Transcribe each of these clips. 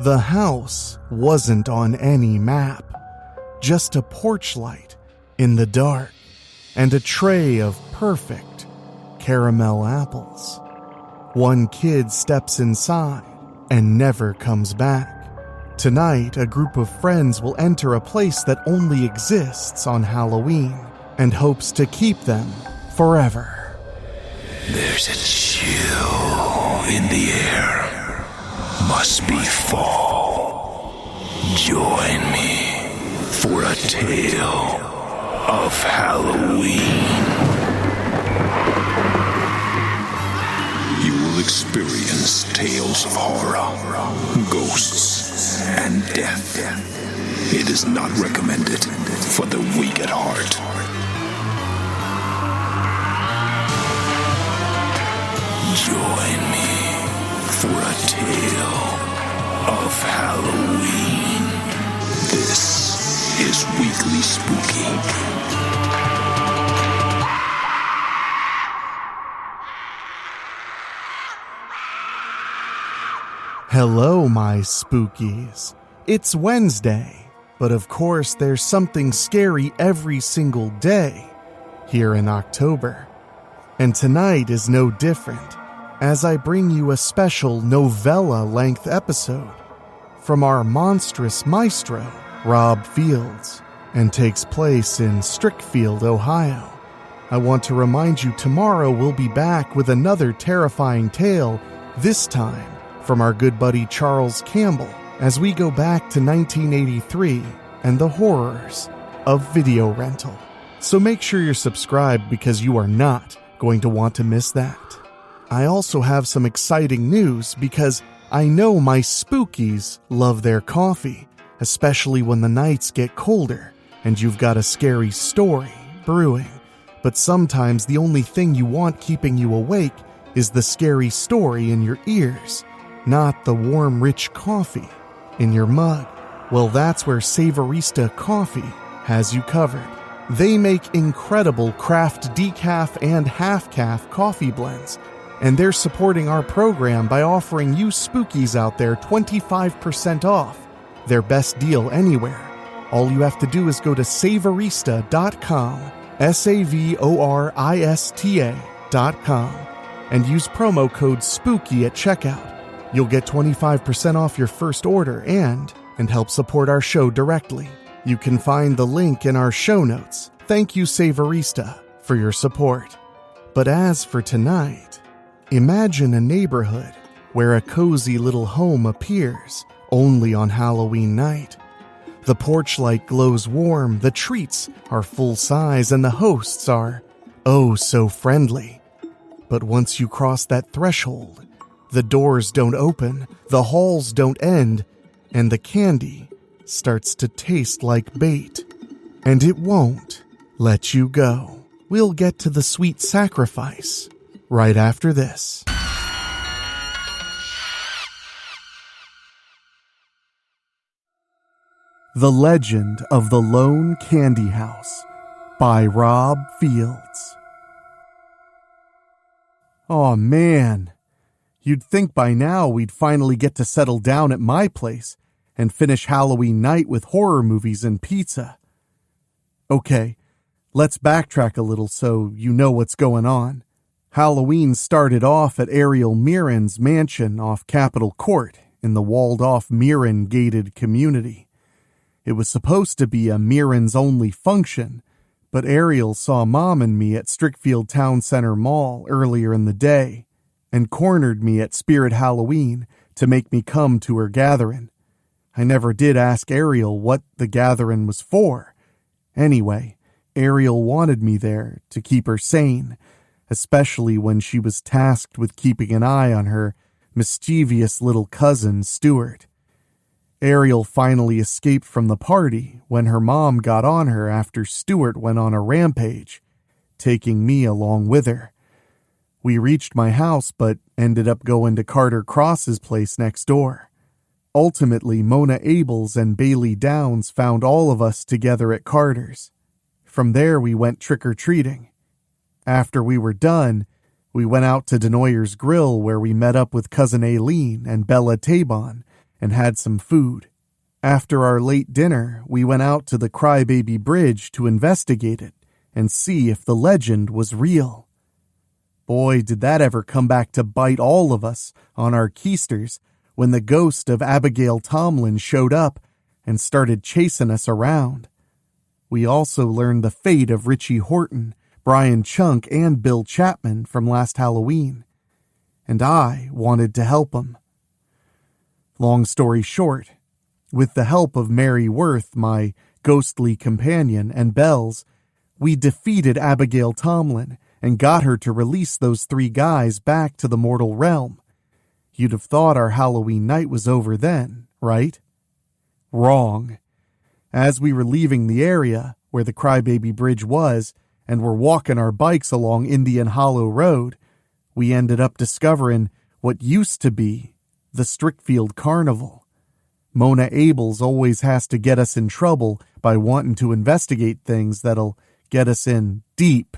The house wasn't on any map, just a porch light in the dark and a tray of perfect caramel apples. One kid steps inside and never comes back. Tonight, a group of friends will enter a place that only exists on Halloween and hopes to keep them forever. There's a chill in the air. Must be fall. Join me for a tale of Halloween. You will experience tales of horror, ghosts, and death. It is not recommended for the weak at heart. Join me for a tale of Halloween. This is Weekly Spooky. Hello, my spookies. It's Wednesday, but of course there's something scary every single day here in October. And tonight is no different, as I bring you a special novella-length episode from our monstrous maestro, Rob Fields, and takes place in Strickfield, Ohio. I want to remind you tomorrow we'll be back with another terrifying tale, this time from our good buddy Charles Campbell, as we go back to 1983 and the horrors of video rental. So make sure you're subscribed because you are not going to want to miss that. I also have some exciting news because I know my spookies love their coffee, especially when the nights get colder and you've got a scary story brewing. But sometimes the only thing you want keeping you awake is the scary story in your ears, not the warm, rich coffee in your mug. Well, that's where Savorista Coffee has you covered. They make incredible craft decaf and half-calf coffee blends, and they're supporting our program by offering you spookies out there 25% off, their best deal anywhere. All you have to do is go to savorista.com, savorista.com, and use promo code SPOOKY at checkout. You'll get 25% off your first order and help support our show directly. You can find the link in our show notes. Thank you, Savorista, for your support. But as for tonight, imagine a neighborhood where a cozy little home appears only on Halloween night. The porch light glows warm, the treats are full size, and the hosts are, oh, so friendly. But once you cross that threshold, the doors don't open, the halls don't end, and the candy starts to taste like bait. And it won't let you go. We'll get to the sweet sacrifice right after this. The Legend of the Lone Candy House by Rob Fields. Aw, man. You'd think by now we'd finally get to settle down at my place and finish Halloween night with horror movies and pizza. Okay, let's backtrack a little so you know what's going on. Halloween started off at Ariel Mirren's mansion off Capitol Court in the walled-off Mirren gated community. It was supposed to be a Mirren's only function, but Ariel saw Mom and me at Strickfield Town Center Mall earlier in the day and cornered me at Spirit Halloween to make me come to her gathering. I never did ask Ariel what the gathering was for. Anyway, Ariel wanted me there to keep her sane, especially when she was tasked with keeping an eye on her mischievous little cousin, Stuart. Ariel finally escaped from the party when her mom got on her after Stuart went on a rampage, taking me along with her. We reached my house but ended up going to Carter Cross's place next door. Ultimately, Mona Abels and Bailey Downs found all of us together at Carter's. From there, we went trick-or-treating. After we were done, we went out to Denoyer's Grill where we met up with Cousin Aileen and Bella Tabon and had some food. After our late dinner, we went out to the Crybaby Bridge to investigate it and see if the legend was real. Boy, did that ever come back to bite all of us on our keisters when the ghost of Abigail Tomlin showed up and started chasing us around. We also learned the fate of Richie Horton, Brian Chunk, and Bill Chapman from last Halloween, and I wanted to help them. Long story short, with the help of Mary Worth, my ghostly companion, and Bells, we defeated Abigail Tomlin and got her to release those 3 guys back to the mortal realm. You'd have thought our Halloween night was over then, right? Wrong. As we were leaving the area where the Crybaby Bridge was and were walking our bikes along Indian Hollow Road, we ended up discovering what used to be the Strickfield Carnival. Mona Abels always has to get us in trouble by wanting to investigate things that'll get us in deep,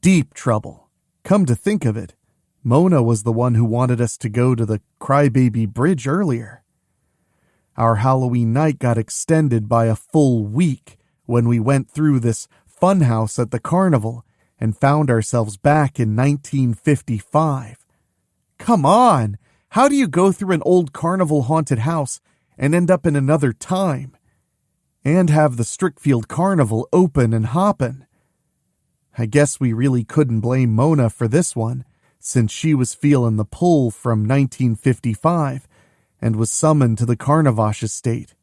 deep trouble. Come to think of it, Mona was the one who wanted us to go to the Crybaby Bridge earlier. Our Halloween night got extended by a full week when we went through this funhouse at the carnival and found ourselves back in 1955. Come on! How do you go through an old carnival haunted house and end up in another time? And have the Strickfield Carnival open and hoppin'? I guess we really couldn't blame Mona for this one, since she was feeling the pull from 1955 and was summoned to the Carnavash estate.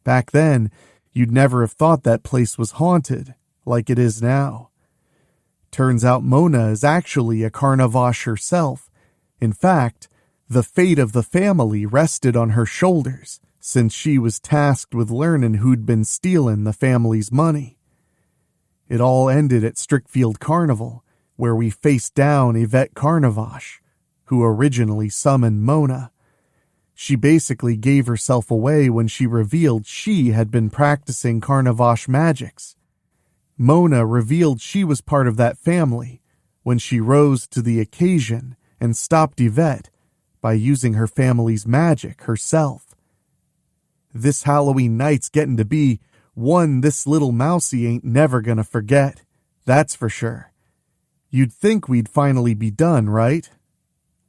Back then, you'd never have thought that place was haunted, like it is now. Turns out Mona is actually a Carnavash herself. In fact, the fate of the family rested on her shoulders, since she was tasked with learning who'd been stealing the family's money. It all ended at Strickfield Carnival, where we faced down Yvette Carnavash, who originally summoned Mona. She basically gave herself away when she revealed she had been practicing Carnavash magics. Mona revealed she was part of that family when she rose to the occasion and stopped Yvette by using her family's magic herself. This Halloween night's getting to be one this little mousy ain't never gonna forget, that's for sure. You'd think we'd finally be done, right?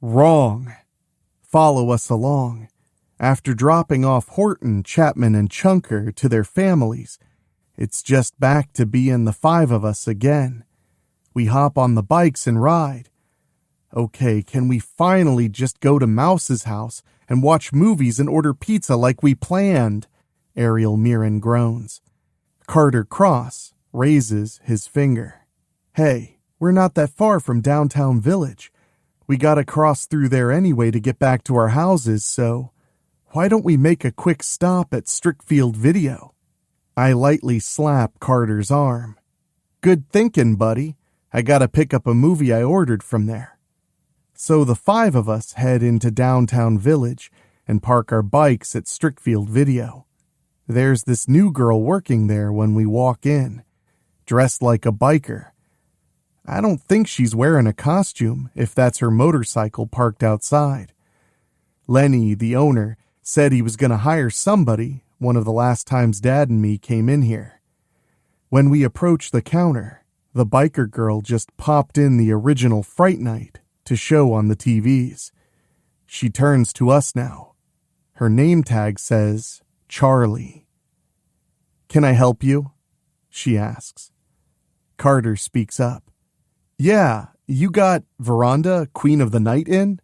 Wrong. Follow us along. After dropping off Horton, Chapman, and Chunker to their families, it's just back to being the 5 of us again. We hop on the bikes and ride. Okay, can we finally just go to Mouse's house and watch movies and order pizza like we planned? Ariel Mirren groans. Carter Cross raises his finger. Hey, we're not that far from downtown Village. We gotta cross through there anyway to get back to our houses, so why don't we make a quick stop at Strickfield Video? I lightly slap Carter's arm. Good thinking, buddy. I gotta pick up a movie I ordered from there. So the 5 of us head into downtown Village and park our bikes at Strickfield Video. There's this new girl working there when we walk in, dressed like a biker. I don't think she's wearing a costume if that's her motorcycle parked outside. Lenny, the owner, said he was going to hire somebody one of the last times Dad and me came in here. When we approached the counter, the biker girl just popped in the original Fright Night to show on the TVs. She turns to us now. Her name tag says Charlie. Can I help you? She asks. Carter speaks up. Yeah, you got Veranda, Queen of the Night in?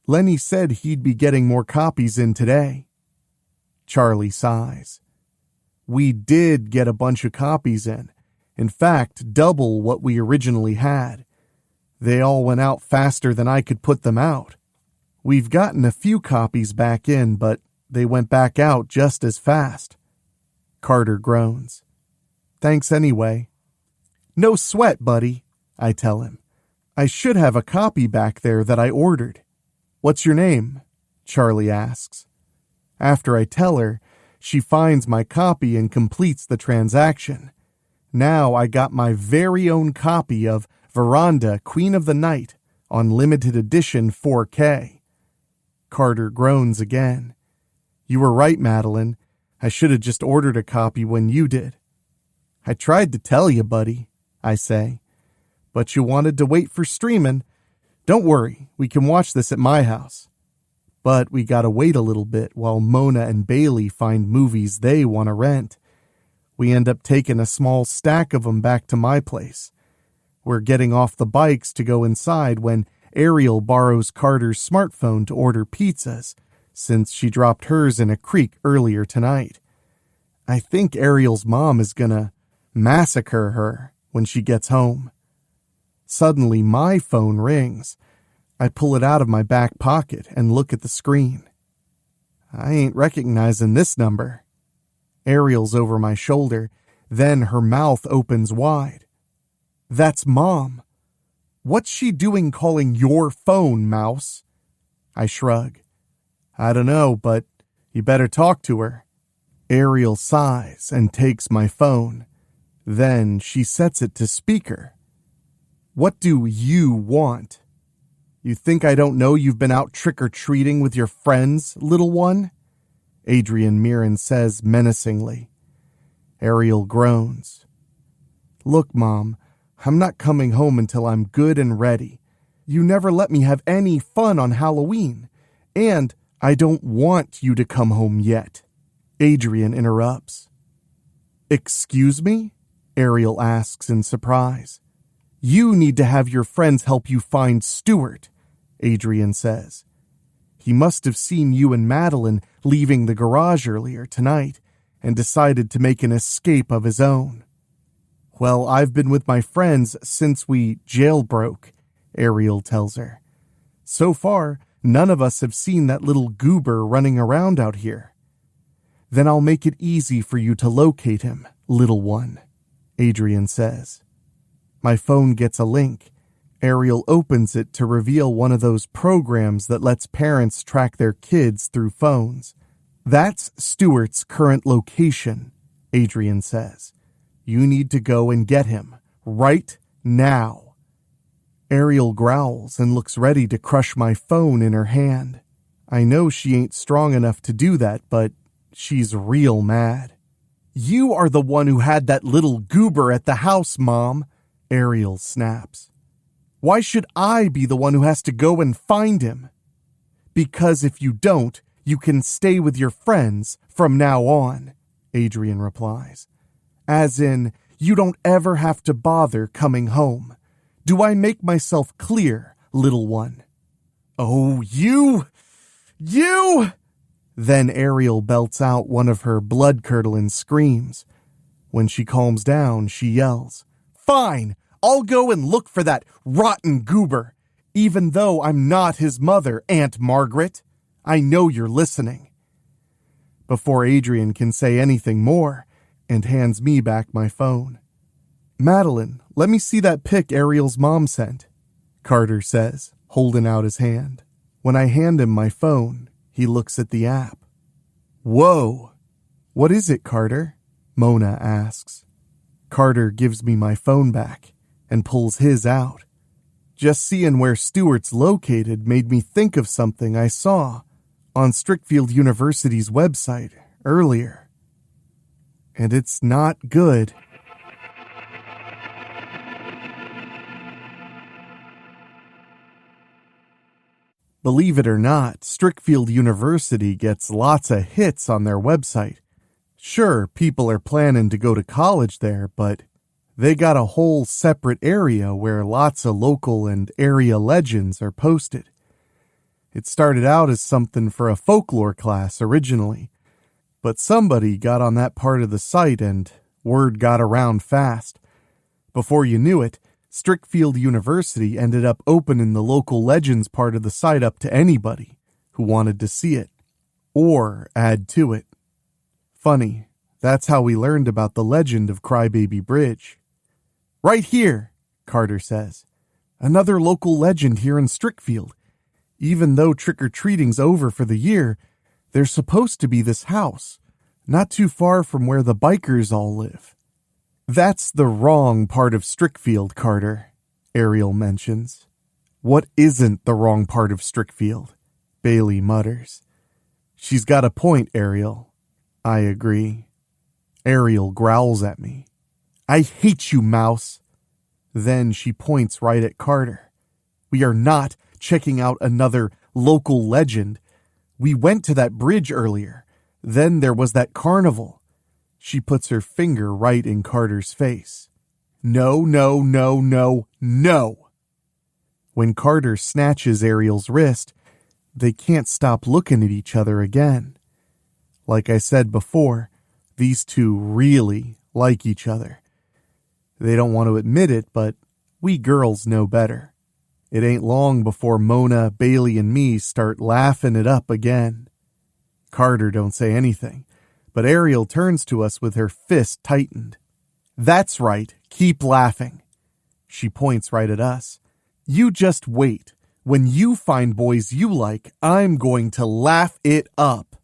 Lenny said he'd be getting more copies in today. Charlie sighs. We did get a bunch of copies in. In fact, double what we originally had. They all went out faster than I could put them out. We've gotten a few copies back in, but they went back out just as fast. Carter groans. Thanks anyway. No sweat, buddy, I tell him. I should have a copy back there that I ordered. What's your name? Charlie asks. After I tell her, she finds my copy and completes the transaction. Now I got my very own copy of Veranda, Queen of the Night on limited edition 4K. Carter groans again. You were right, Madeline. I should have just ordered a copy when you did. I tried to tell you, buddy, I say. But you wanted to wait for streaming. Don't worry, we can watch this at my house. But we gotta wait a little bit while Mona and Bailey find movies they want to rent. We end up taking a small stack of them back to my place. We're getting off the bikes to go inside when Ariel borrows Carter's smartphone to order pizzas, since she dropped hers in a creek earlier tonight. I think Ariel's mom is gonna massacre her when she gets home. Suddenly, my phone rings. I pull it out of my back pocket and look at the screen. I ain't recognizing this number. Ariel's over my shoulder, then her mouth opens wide. That's Mom. What's she doing calling your phone, Mouse? I shrug. I don't know, but you better talk to her. Ariel sighs and takes my phone. Then she sets it to speaker. What do you want? You think I don't know you've been out trick-or-treating with your friends, little one? Adrian Mirren says menacingly. Ariel groans. Look, Mom, I'm not coming home until I'm good and ready. You never let me have any fun on Halloween. And I don't want you to come home yet. Adrian interrupts. Excuse me? Ariel asks in surprise. You need to have your friends help you find Stuart, Adrian says. He must have seen you and Madeline leaving the garage earlier tonight and decided to make an escape of his own. Well, I've been with my friends since we jailbroke, Ariel tells her. So far, none of us have seen that little goober running around out here. Then I'll make it easy for you to locate him, little one, Adrian says. My phone gets a link. Ariel opens it to reveal one of those programs that lets parents track their kids through phones. That's Stuart's current location, Adrian says. You need to go and get him, right now. Ariel growls and looks ready to crush my phone in her hand. I know she ain't strong enough to do that, but she's real mad. You are the one who had that little goober at the house, Mom, Ariel snaps. Why should I be the one who has to go and find him? Because if you don't, you can stay with your friends from now on, Adrian replies. As in, you don't ever have to bother coming home. Do I make myself clear, little one? Oh, you! Then Ariel belts out one of her blood-curdling screams. When she calms down, she yells, Fine! I'll go and look for that rotten goober, even though I'm not his mother, Aunt Margaret. I know you're listening. Before Adrian can say anything more, and hands me back my phone. Madeline, let me see that pic Ariel's mom sent, Carter says, holding out his hand. When I hand him my phone, he looks at the app. Whoa! What is it, Carter? Mona asks. Carter gives me my phone back and pulls his out. Just seeing where Stuart's located made me think of something I saw on Strickfield University's website earlier. And it's not good. Believe it or not, Strickfield University gets lots of hits on their website. Sure, people are planning to go to college there, but they got a whole separate area where lots of local and area legends are posted. It started out as something for a folklore class originally, but somebody got on that part of the site and word got around fast. Before you knew it, Strickfield University ended up opening the local legends part of the site up to anybody who wanted to see it or add to it. Funny, that's how we learned about the legend of Crybaby Bridge. Right here, Carter says. Another local legend here in Strickfield. Even though trick-or-treating's over for the year, there's supposed to be this house, not too far from where the bikers all live. That's the wrong part of Strickfield, Carter, Ariel mentions. What isn't the wrong part of Strickfield? Bailey mutters. She's got a point, Ariel. I agree. Ariel growls at me. I hate you, Mouse. Then she points right at Carter. We are not checking out another local legend. We went to that bridge earlier. Then there was that carnival. She puts her finger right in Carter's face. No, no, no, no, no. When Carter snatches Ariel's wrist, they can't stop looking at each other again. Like I said before, these two really like each other. They don't want to admit it, but we girls know better. It ain't long before Mona, Bailey, and me start laughing it up again. Carter don't say anything, but Ariel turns to us with her fist tightened. That's right, keep laughing. She points right at us. You just wait. When you find boys you like, I'm going to laugh it up.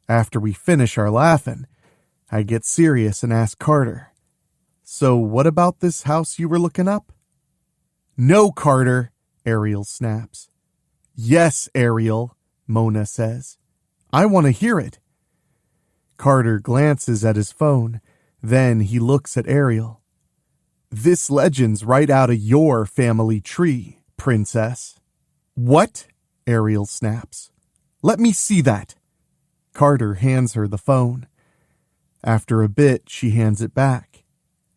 After we finish our laughing, I get serious and ask Carter, so what about this house you were looking up? No, Carter, Ariel snaps. Yes, Ariel, Mona says. I want to hear it. Carter glances at his phone. Then he looks at Ariel. This legend's right out of your family tree, princess. What? Ariel snaps. Let me see that. Carter hands her the phone. After a bit, she hands it back.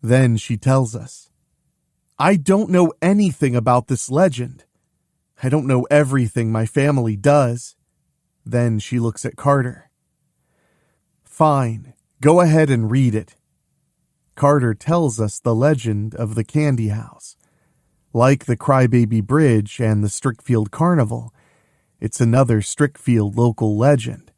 Then she tells us, I don't know anything about this legend. I don't know everything my family does. Then she looks at Carter. Fine, go ahead and read it. Carter tells us the legend of the Candy House. Like the Crybaby Bridge and the Strickfield Carnival, it's another Strickfield local legend.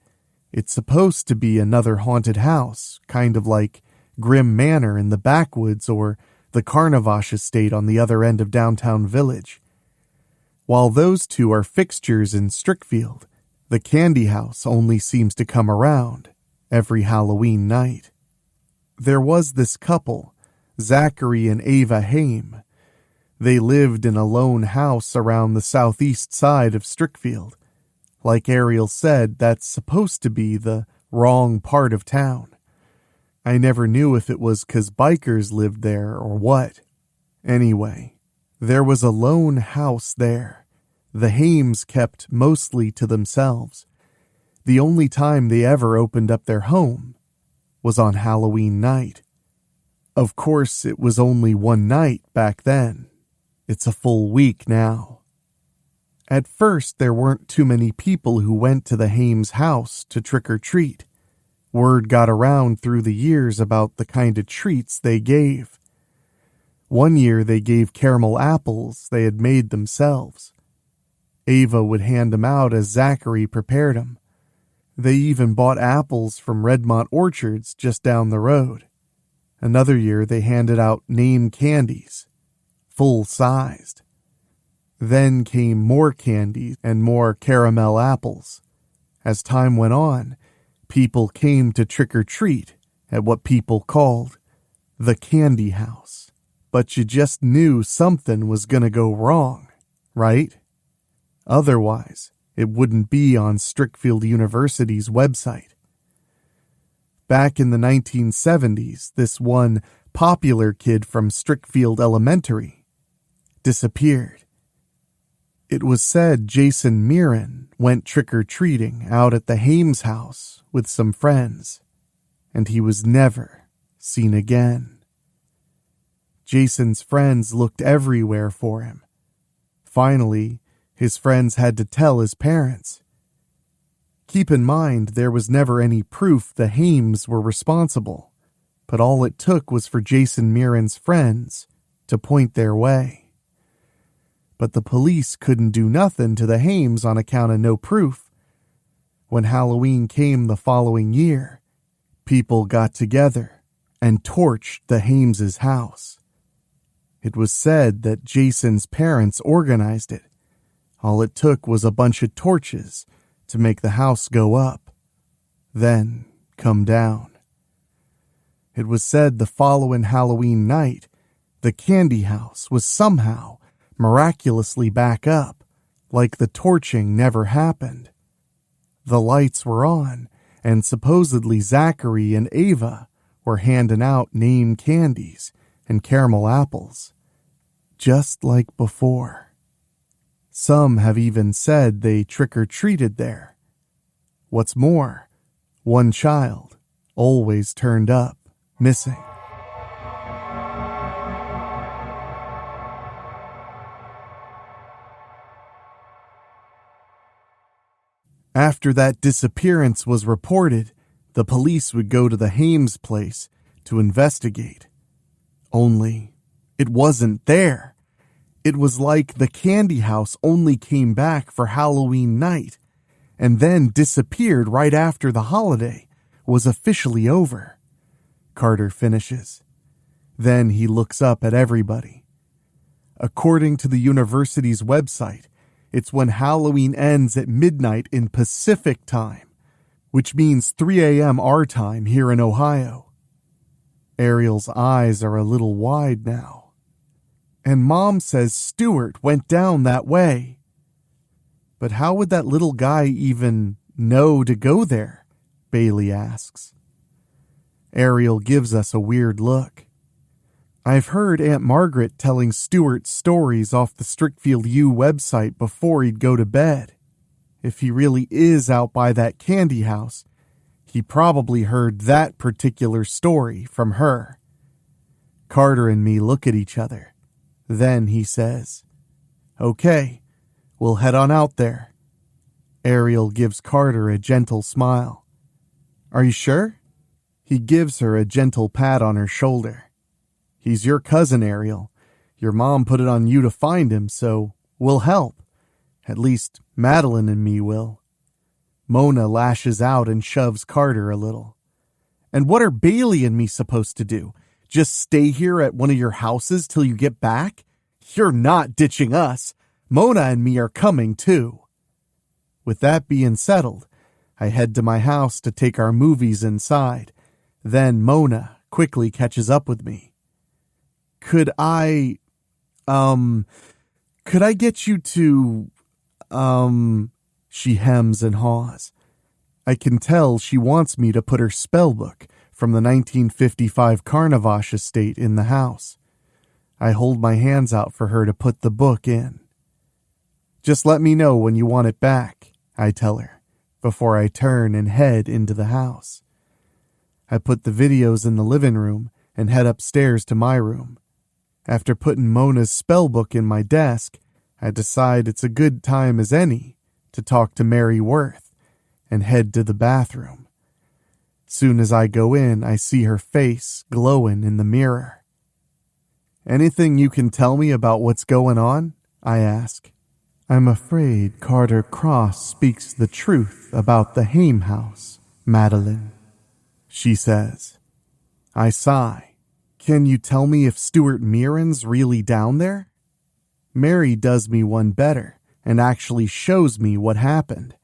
It's supposed to be another haunted house, kind of like Grimm Manor in the backwoods or the Carnavash estate on the other end of downtown Village. While those two are fixtures in Strickfield, the Candy House only seems to come around every Halloween night. There was this couple, Zachary and Ava Haim. They lived in a lone house around the southeast side of Strickfield. Like Ariel said, that's supposed to be the wrong part of town. I never knew if it was 'cause bikers lived there or what. Anyway, there was a lone house there. The Haims kept mostly to themselves. The only time they ever opened up their home was on Halloween night. Of course, it was only one night back then. It's a full week now. At first, there weren't too many people who went to the Haims' house to trick or treat. Word got around through the years about the kind of treats they gave. One year they gave caramel apples they had made themselves. Ava would hand them out as Zachary prepared them. They even bought apples from Redmont Orchards just down the road. Another year they handed out name candies, full-sized. Then came more candy and more caramel apples. As time went on, people came to trick-or-treat at what people called the Candy House. But you just knew something was going to go wrong, right? Otherwise, it wouldn't be on Strickfield University's website. Back in the 1970s, this one popular kid from Strickfield Elementary disappeared. It was said Jason Mirren went trick-or-treating out at the Haims house with some friends, and he was never seen again. Jason's friends looked everywhere for him. Finally, his friends had to tell his parents. Keep in mind, there was never any proof the Haims were responsible, but all it took was for Jason Mirren's friends to point their way. But the police couldn't do nothing to the Haims on account of no proof. When Halloween came the following year, people got together and torched the Haims' house. It was said that Jason's parents organized it. All it took was a bunch of torches to make the house go up, then come down. It was said the following Halloween night, the Candy House was somehow miraculously back up, like the torching never happened. The lights were on, and supposedly Zachary and Ava were handing out name candies and caramel apples, just like before. Some have even said they trick-or-treated there. What's more, one child always turned up missing. After that disappearance was reported, the police would go to the Hames place to investigate. Only, it wasn't there. It was like the candy house only came back for Halloween night, and then disappeared right after the holiday was officially over. Carter finishes. Then he looks up at everybody. According to the university's website, it's when Halloween ends at midnight in Pacific time, which means 3 a.m. our time here in Ohio. Ariel's eyes are a little wide now. And Mom says Stuart went down that way. But how would that little guy even know to go there? Bailey asks. Ariel gives us a weird look. I've heard Aunt Margaret telling Stuart stories off the Strickfield U website before he'd go to bed. If he really is out by that candy house, he probably heard that particular story from her. Carter and me look at each other. Then he says, "Okay, we'll head on out there." Ariel gives Carter a gentle smile. "Are you sure?" He gives her a gentle pat on her shoulder. "He's your cousin, Ariel. Your mom put it on you to find him, so we'll help. At least Madeline and me will." Mona lashes out and shoves Carter a little. "And what are Bailey and me supposed to do? Just stay here at one of your houses till you get back? You're not ditching us. Mona and me are coming too." With that being settled, I head to my house to take our movies inside. Then Mona quickly catches up with me. Could I get you to, she hems and haws. I can tell she wants me to put her spell book from the 1955 Carnavash estate in the house. I hold my hands out for her to put the book in. "Just let me know when you want it back," I tell her, before I turn and head into the house. I put the videos in the living room and head upstairs to my room. After putting Mona's spellbook in my desk, I decide it's a good time as any to talk to Mary Worth and head to the bathroom. Soon as I go in, I see her face glowing in the mirror. "Anything you can tell me about what's going on?" I ask. "I'm afraid Carter Cross speaks the truth about the Haim house, Madeline," she says. I sigh. "Can you tell me if Stuart Mirren's really down there?" Mary does me one better and actually shows me what happened.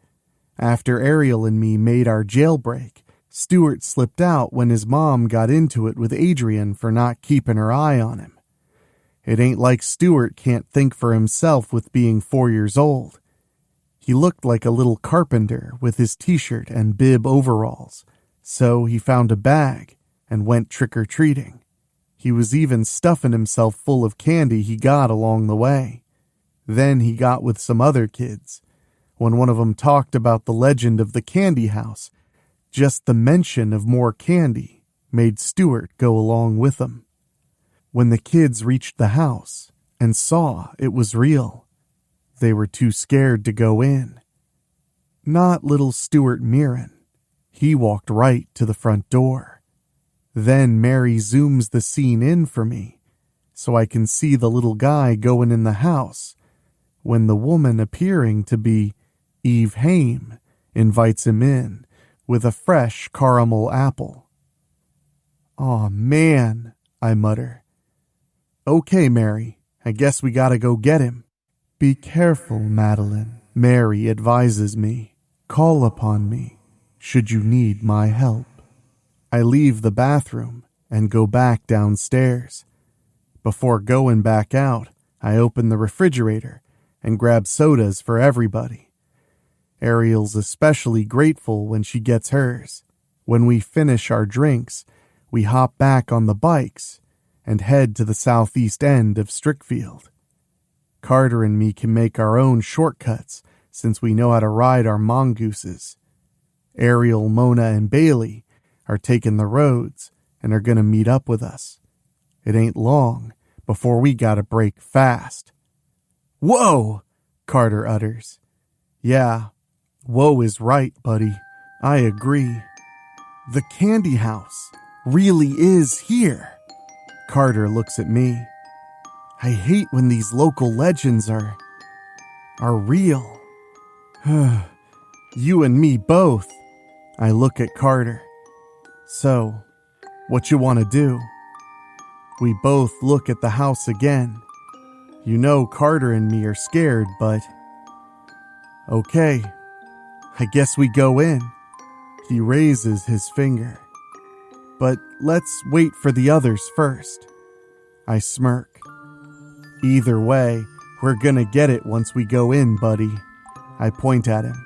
After Ariel and me made our jailbreak, Stuart slipped out when his mom got into it with Adrian for not keeping her eye on him. It ain't like Stuart can't think for himself with being 4 years old. He looked like a little carpenter with his t-shirt and bib overalls, so he found a bag and went trick-or-treating. He was even stuffing himself full of candy he got along the way. Then he got with some other kids. When one of them talked about the legend of the candy house, just the mention of more candy made Stuart go along with them. When the kids reached the house and saw it was real, they were too scared to go in. Not little Stuart Mirren. He walked right to the front door. Then Mary zooms the scene in for me, so I can see the little guy going in the house, when the woman appearing to be Eve Haim invites him in with a fresh caramel apple. "Aw, man," I mutter. "Okay, Mary, I guess we gotta go get him." "Be careful, Madeline," Mary advises me. "Call upon me, should you need my help." I leave the bathroom and go back downstairs. Before going back out, I open the refrigerator and grab sodas for everybody. Ariel's especially grateful when she gets hers. When we finish our drinks, we hop back on the bikes and head to the southeast end of Strickfield. Carter and me can make our own shortcuts since we know how to ride our mongooses. Ariel, Mona, and Bailey are taking the roads and are going to meet up with us. It ain't long before we gotta break fast. Whoa! Carter utters. Yeah, whoa is right, buddy. I agree. The candy house really is here. Carter looks at me. I hate when these local legends are real. You and me both. I look at Carter. So, what you want to do? We both look at the house again. You know Carter and me are scared, but... Okay, I guess we go in. He raises his finger. But let's wait for the others first. I smirk. Either way, we're gonna get it once we go in, buddy. I point at him.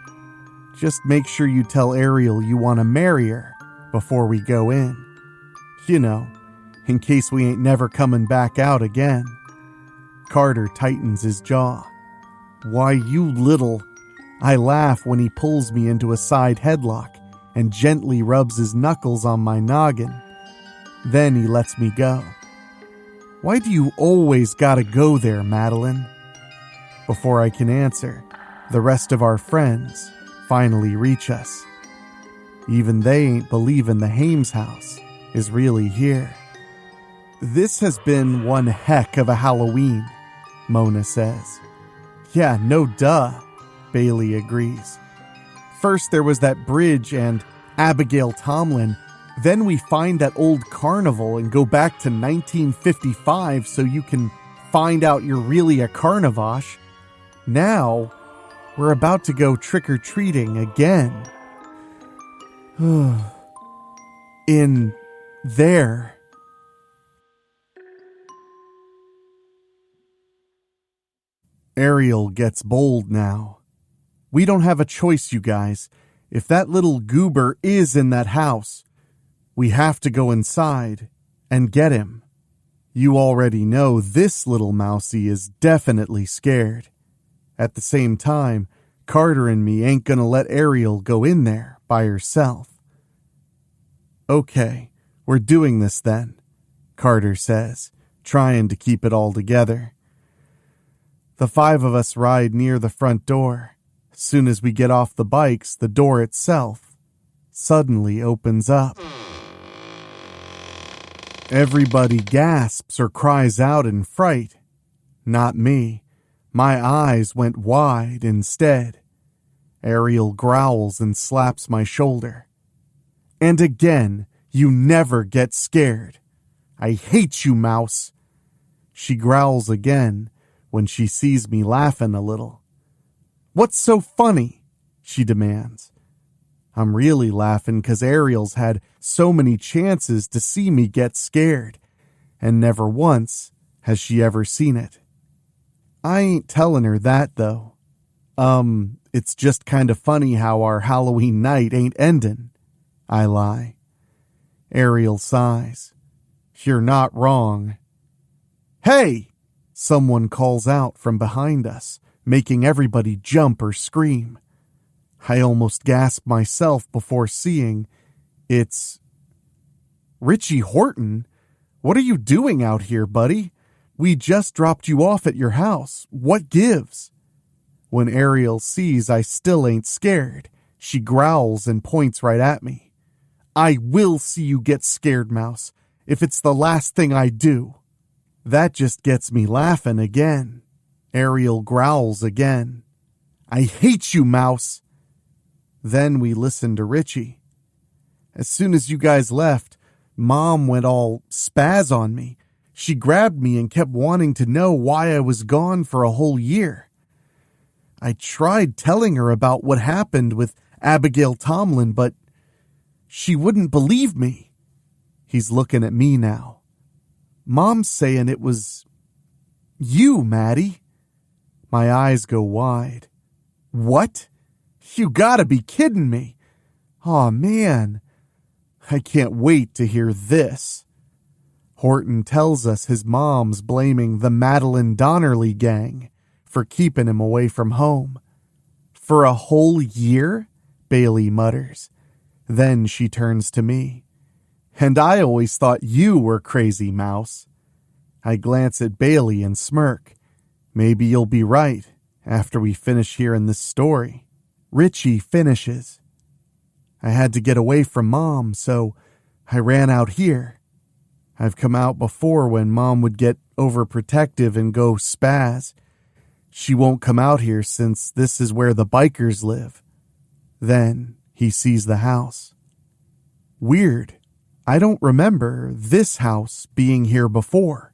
Just make sure you tell Ariel you want to marry her before we go in. You know, in case we ain't never coming back out again. Carter tightens his jaw. Why, you little... I laugh when he pulls me into a side headlock and gently rubs his knuckles on my noggin. Then he lets me go. Why do you always gotta go there, Madeline? Before I can answer, the rest of our friends finally reach us. Even they ain't believing the Hames house is really here. This has been one heck of a Halloween, Mona says. Yeah, no duh, Bailey agrees. First there was that bridge and Abigail Tomlin. Then we find that old carnival and go back to 1955 so you can find out you're really a carnivore. Now, we're about to go trick-or-treating again. In there. Ariel gets bold now. We don't have a choice, you guys. If that little goober is in that house, we have to go inside and get him. You already know this little mousie is definitely scared. At the same time, Carter and me ain't gonna let Ariel go in there by herself. Okay, we're doing this then, Carter says, trying to keep it all together. The five of us ride near the front door. As soon as we get off the bikes, the door itself suddenly opens up. Everybody gasps or cries out in fright. Not me. My eyes went wide instead. Ariel growls and slaps my shoulder. And again, you never get scared. I hate you, mouse. She growls again when she sees me laughing a little. What's so funny? She demands. I'm really laughing because Ariel's had so many chances to see me get scared, and never once has she ever seen it. I ain't telling her that, though. It's just kind of funny how our Halloween night ain't ending. I lie. Ariel sighs. You're not wrong. Hey! Someone calls out from behind us, making everybody jump or scream. I almost gasp myself before seeing it's Richie Horton. What are you doing out here, buddy? We just dropped you off at your house. What gives? When Ariel sees I still ain't scared, she growls and points right at me. I will see you get scared, mouse, if it's the last thing I do. That just gets me laughing again. Ariel growls again. I hate you, mouse. Then we listen to Richie. As soon as you guys left, Mom went all spaz on me. She grabbed me and kept wanting to know why I was gone for a whole year. I tried telling her about what happened with Abigail Tomlin, but she wouldn't believe me. He's looking at me now. Mom's saying it was you, Maddie. My eyes go wide. What? You gotta be kidding me. Aw, man. I can't wait to hear this. Horton tells us his mom's blaming the Madeline Donnerly gang for keeping him away from home. For a whole year? Bailey mutters. Then she turns to me. And I always thought you were crazy, Mouse. I glance at Bailey and smirk. Maybe you'll be right after we finish hearing this story. Richie finishes. I had to get away from Mom, so I ran out here. I've come out before when Mom would get overprotective and go spaz. She won't come out here since this is where the bikers live. Then he sees the house. Weird. I don't remember this house being here before.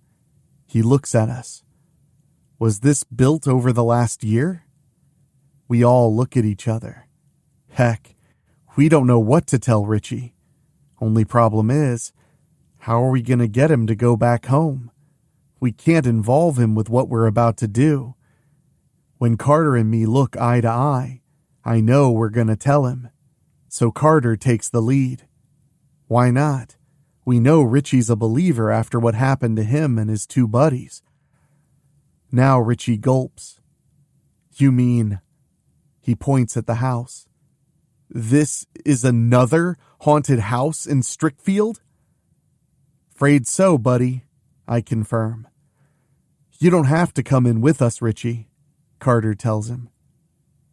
He looks at us. Was this built over the last year? We all look at each other. Heck, we don't know what to tell Richie. Only problem is, how are we going to get him to go back home? We can't involve him with what we're about to do. When Carter and me look eye to eye, I know we're going to tell him. So Carter takes the lead. Why not? We know Richie's a believer after what happened to him and his two buddies. Now Richie gulps. You mean... He points at the house. This is another haunted house in Strickfield? Afraid so, buddy, I confirm. You don't have to come in with us, Richie, Carter tells him.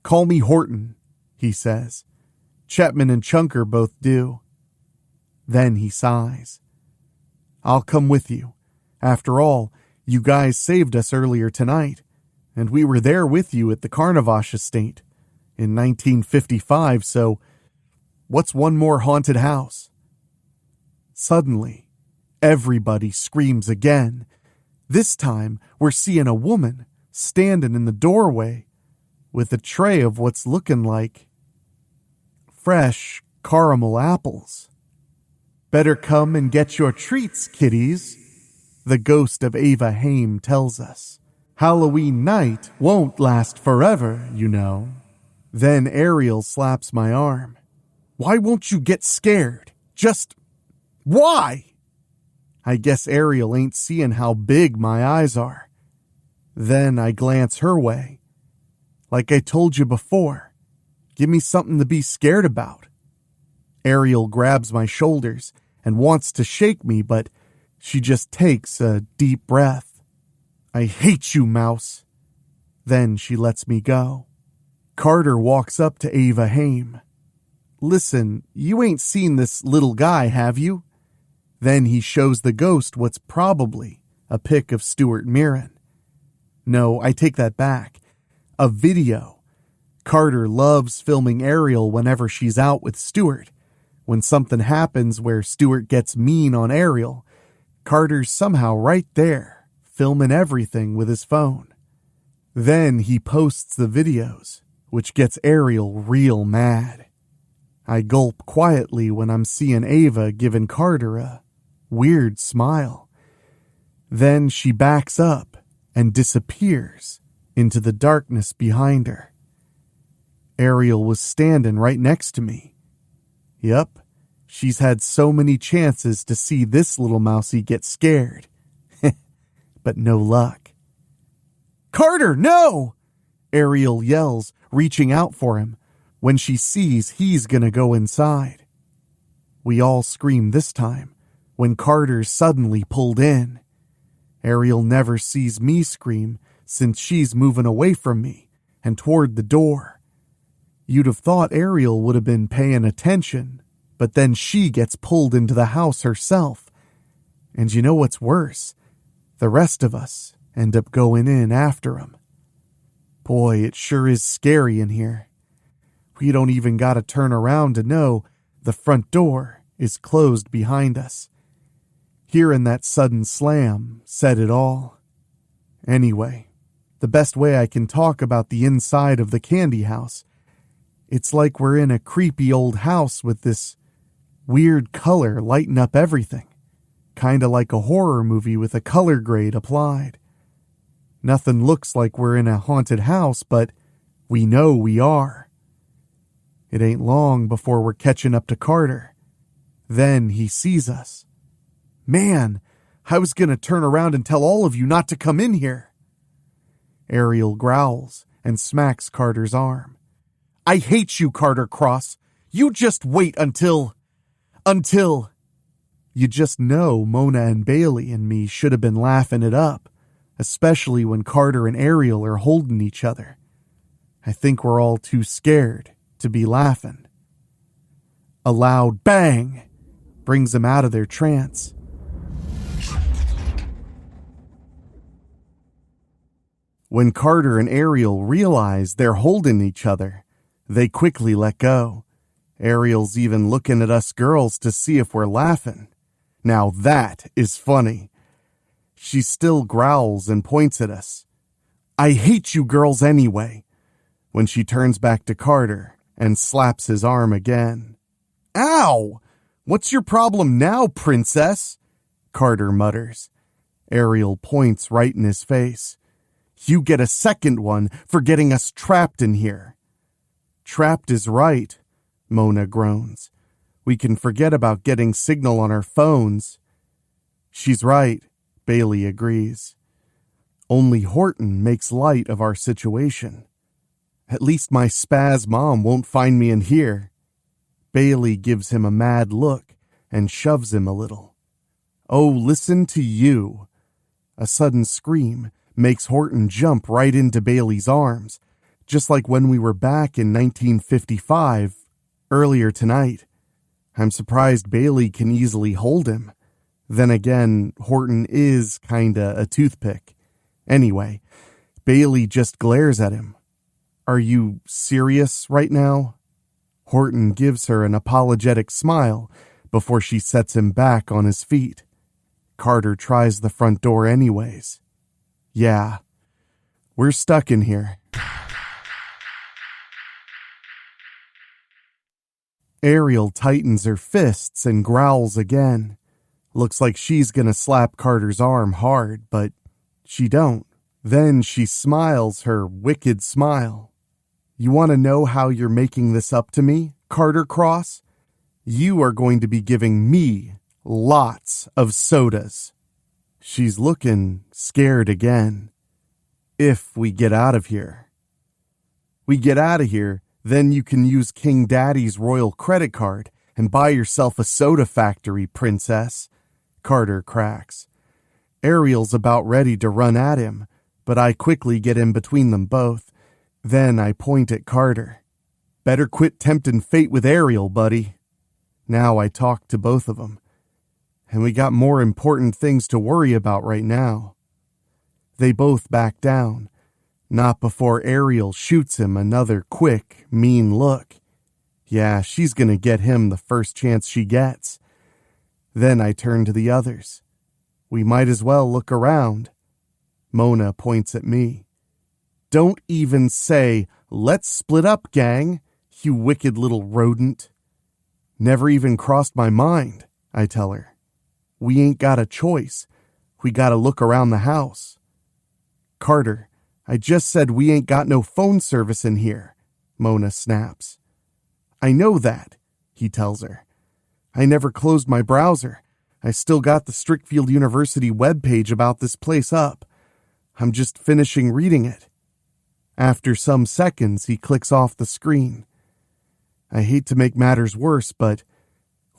Call me Horton, he says. Chapman and Chunker both do. Then he sighs. I'll come with you. After all, you guys saved us earlier tonight, and we were there with you at the Carnavash estate in 1955, so what's one more haunted house? Suddenly, everybody screams again. This time, we're seeing a woman standing in the doorway with a tray of what's looking like fresh caramel apples. Better come and get your treats, kiddies, the ghost of Ava Haim tells us. Halloween night won't last forever, you know. Then Ariel slaps my arm. Why won't you get scared? Just why? I guess Ariel ain't seeing how big my eyes are. Then I glance her way. Like I told you before, give me something to be scared about. Ariel grabs my shoulders and wants to shake me, but she just takes a deep breath. I hate you, Mouse. Then she lets me go. Carter walks up to Ava Haim. Listen, you ain't seen this little guy, have you? Then he shows the ghost what's probably a pic of Stuart Mirren. No, I take that back. A video. Carter loves filming Ariel whenever she's out with Stuart. When something happens where Stuart gets mean on Ariel, Carter's somehow right there, filming everything with his phone. Then he posts the videos, which gets Ariel real mad. I gulp quietly when I'm seeing Ava giving Carter a weird smile. Then she backs up and disappears into the darkness behind her. Ariel was standing right next to me. Yup, she's had so many chances to see this little mousie get scared. But no luck. Carter, no! Ariel yells, reaching out for him, when she sees he's gonna go inside. We all scream this time, when Carter's suddenly pulled in. Ariel never sees me scream since she's moving away from me and toward the door. You'd have thought Ariel would have been paying attention, but then she gets pulled into the house herself. And you know what's worse? The rest of us end up going in after him. Boy, it sure is scary in here. We don't even gotta turn around to know the front door is closed behind us. Hearing that sudden slam said it all. Anyway, the best way I can talk about the inside of the candy house, it's like we're in a creepy old house with this weird color lighting up everything. Kinda like a horror movie with a color grade applied. Nothing looks like we're in a haunted house, but we know we are. It ain't long before we're catching up to Carter. Then he sees us. Man, I was gonna turn around and tell all of you not to come in here. Ariel growls and smacks Carter's arm. I hate you, Carter Cross. You just wait until... You just know Mona and Bailey and me should have been laughing it up, especially when Carter and Ariel are holding each other. I think we're all too scared to be laughing. A loud bang brings them out of their trance. When Carter and Ariel realize they're holding each other, they quickly let go. Ariel's even looking at us girls to see if we're laughing. Now that is funny. She still growls and points at us. I hate you girls anyway. When she turns back to Carter and slaps his arm again. Ow! What's your problem now, princess? Carter mutters. Ariel points right in his face. You get a second one for getting us trapped in here. Trapped is right, Mona groans. We can forget about getting signal on our phones. She's right, Bailey agrees. Only Horton makes light of our situation. At least my spaz mom won't find me in here. Bailey gives him a mad look and shoves him a little. Oh, listen to you. A sudden scream makes Horton jump right into Bailey's arms, just like when we were back in 1955, earlier tonight. I'm surprised Bailey can easily hold him. Then again, Horton is kinda a toothpick. Anyway, Bailey just glares at him. Are you serious right now? Horton gives her an apologetic smile before she sets him back on his feet. Carter tries the front door anyways. Yeah, we're stuck in here. Ariel tightens her fists and growls again. Looks like she's gonna slap Carter's arm hard, but she don't. Then she smiles her wicked smile. You want to know how you're making this up to me, Carter Cross? You are going to be giving me lots of sodas. She's looking scared again. If we get out of here. We get out of here, then you can use King Daddy's royal credit card and buy yourself a soda factory, princess. Carter cracks. Ariel's about ready to run at him, but I quickly get in between them both. Then I point at Carter. Better quit tempting fate with Ariel, buddy. Now I talk to both of them. And we got more important things to worry about right now. They both back down. Not before Ariel shoots him another quick, mean look. Yeah, she's gonna get him the first chance she gets. Then I turn to the others. We might as well look around. Mona points at me. Don't even say, let's split up, gang, you wicked little rodent. Never even crossed my mind, I tell her. We ain't got a choice. We gotta look around the house. Carter, I just said we ain't got no phone service in here, Mona snaps. I know that, he tells her. I never closed my browser. I still got the Strickfield University webpage about this place up. I'm just finishing reading it. After some seconds, he clicks off the screen. I hate to make matters worse, but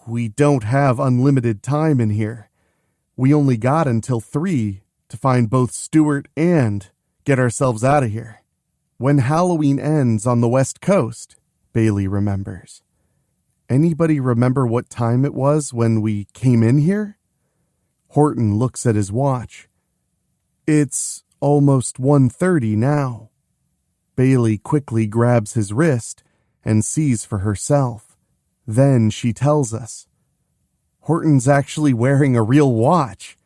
we don't have unlimited time in here. We only got until 3 to find both Stuart and get ourselves out of here. When Halloween ends on the West Coast, Bailey remembers. Anybody remember what time it was when we came in here? Horton looks at his watch. It's almost 1:30 now. Bailey quickly grabs his wrist and sees for herself. Then she tells us. Horton's actually wearing a real watch.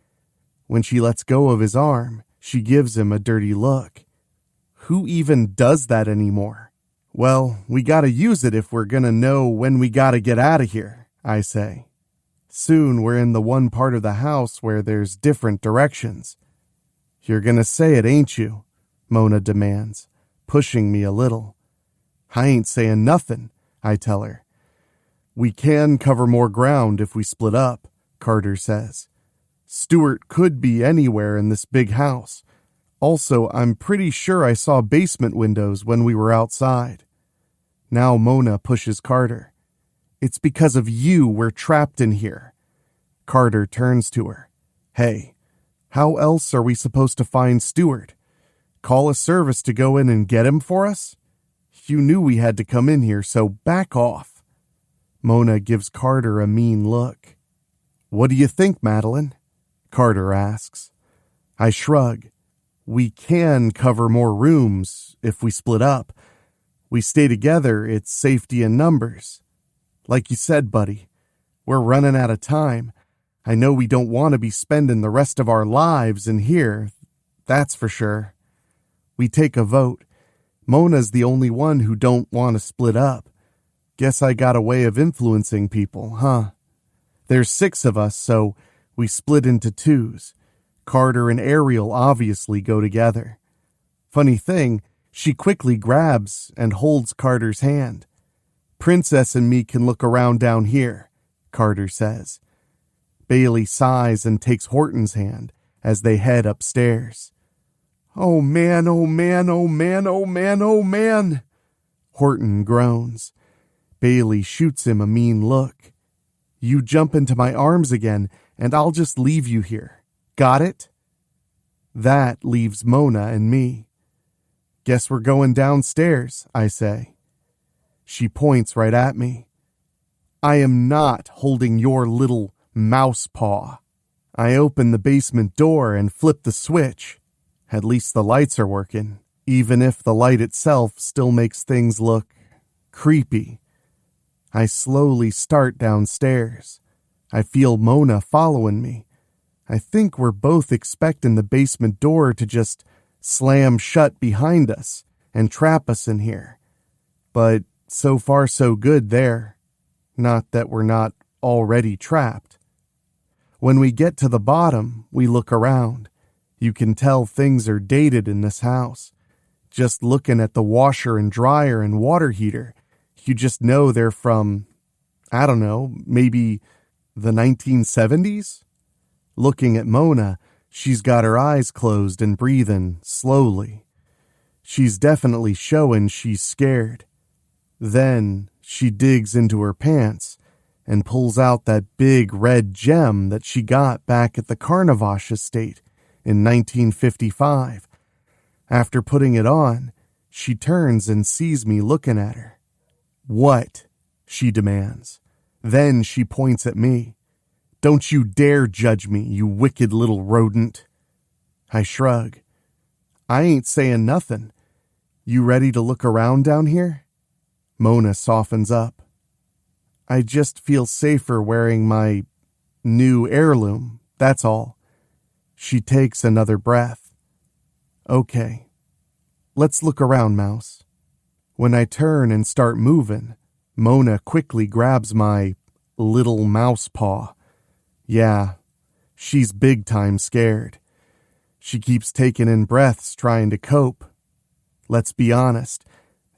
When she lets go of his arm, she gives him a dirty look. Who even does that anymore? Well, we gotta use it if we're gonna know when we gotta get out of here, I say. Soon we're in the one part of the house where there's different directions. You're gonna say it, ain't you? Mona demands, pushing me a little. I ain't saying nothing. I tell her. We can cover more ground if we split up, Carter says. Stuart could be anywhere in this big house. Also, I'm pretty sure I saw basement windows when we were outside. Now Mona pushes Carter. It's because of you we're trapped in here. Carter turns to her. Hey, how else are we supposed to find Stuart? Call a service to go in and get him for us? You knew we had to come in here, so back off. Mona gives Carter a mean look. What do you think, Madeline? Carter asks. I shrug. We can cover more rooms if we split up. We stay together, it's safety in numbers. Like you said, buddy, we're running out of time. I know we don't want to be spending the rest of our lives in here, that's for sure. We take a vote. Mona's the only one who don't want to split up. Guess I got a way of influencing people, huh? There's 6 of us, so we split into 2s. Carter and Ariel obviously go together. Funny thing, she quickly grabs and holds Carter's hand. Princess and me can look around down here, Carter says. Bailey sighs and takes Horton's hand as they head upstairs. Oh man, oh man, oh man, oh man, oh man. Horton groans. Bailey shoots him a mean look. You jump into my arms again, and I'll just leave you here. Got it? That leaves Mona and me. Guess we're going downstairs, I say. She points right at me. I am not holding your little mouse paw. I open the basement door and flip the switch. At least the lights are working, even if the light itself still makes things look creepy. I slowly start downstairs. I feel Mona following me. I think we're both expecting the basement door to just slam shut behind us and trap us in here. But so far so good there. Not that we're not already trapped. When we get to the bottom, we look around. You can tell things are dated in this house. Just looking at the washer and dryer and water heater, you just know they're from, I don't know, maybe the 1970s? Looking at Mona, she's got her eyes closed and breathing slowly. She's definitely showing she's scared. Then she digs into her pants and pulls out that big red gem that she got back at the Carnavash estate in 1955. After putting it on, she turns and sees me looking at her. What? She demands. Then she points at me. Don't you dare judge me, you wicked little rodent. I shrug. I ain't saying nothing. You ready to look around down here? Mona softens up. I just feel safer wearing my new heirloom, that's all. She takes another breath. Okay, let's look around, Mouse. When I turn and start moving, Mona quickly grabs my little mouse paw. Yeah, she's big time scared. She keeps taking in breaths trying to cope. Let's be honest,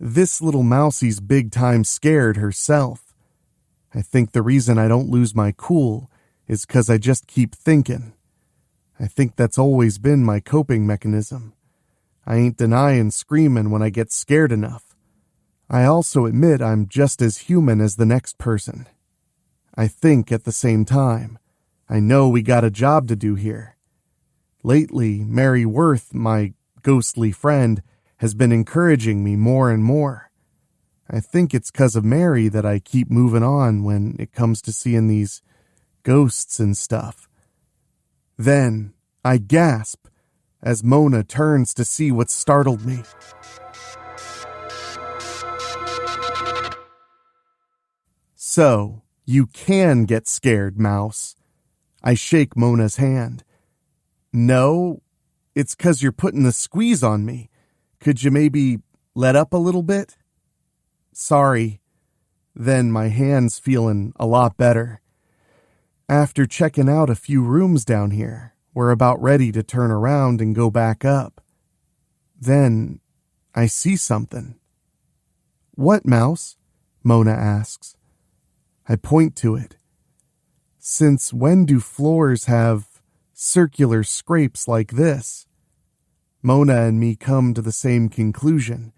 this little mousie's big time scared herself. I think the reason I don't lose my cool is 'cause I just keep thinking. I think that's always been my coping mechanism. I ain't denying screaming when I get scared enough. I also admit I'm just as human as the next person. I think at the same time, I know we got a job to do here. Lately, Mary Worth, my ghostly friend, has been encouraging me more and more. I think it's 'cause of Mary that I keep moving on when it comes to seeing these ghosts and stuff. Then I gasp as Mona turns to see what startled me. So, you can get scared, Mouse. I shake Mona's hand. No, it's 'cause you're putting the squeeze on me. Could you maybe let up a little bit? Sorry. Then my hand's feeling a lot better. After checking out a few rooms down here, we're about ready to turn around and go back up. Then I see something. What, Mouse? Mona asks. I point to it. Since when do floors have circular scrapes like this? Mona and me come to the same conclusion.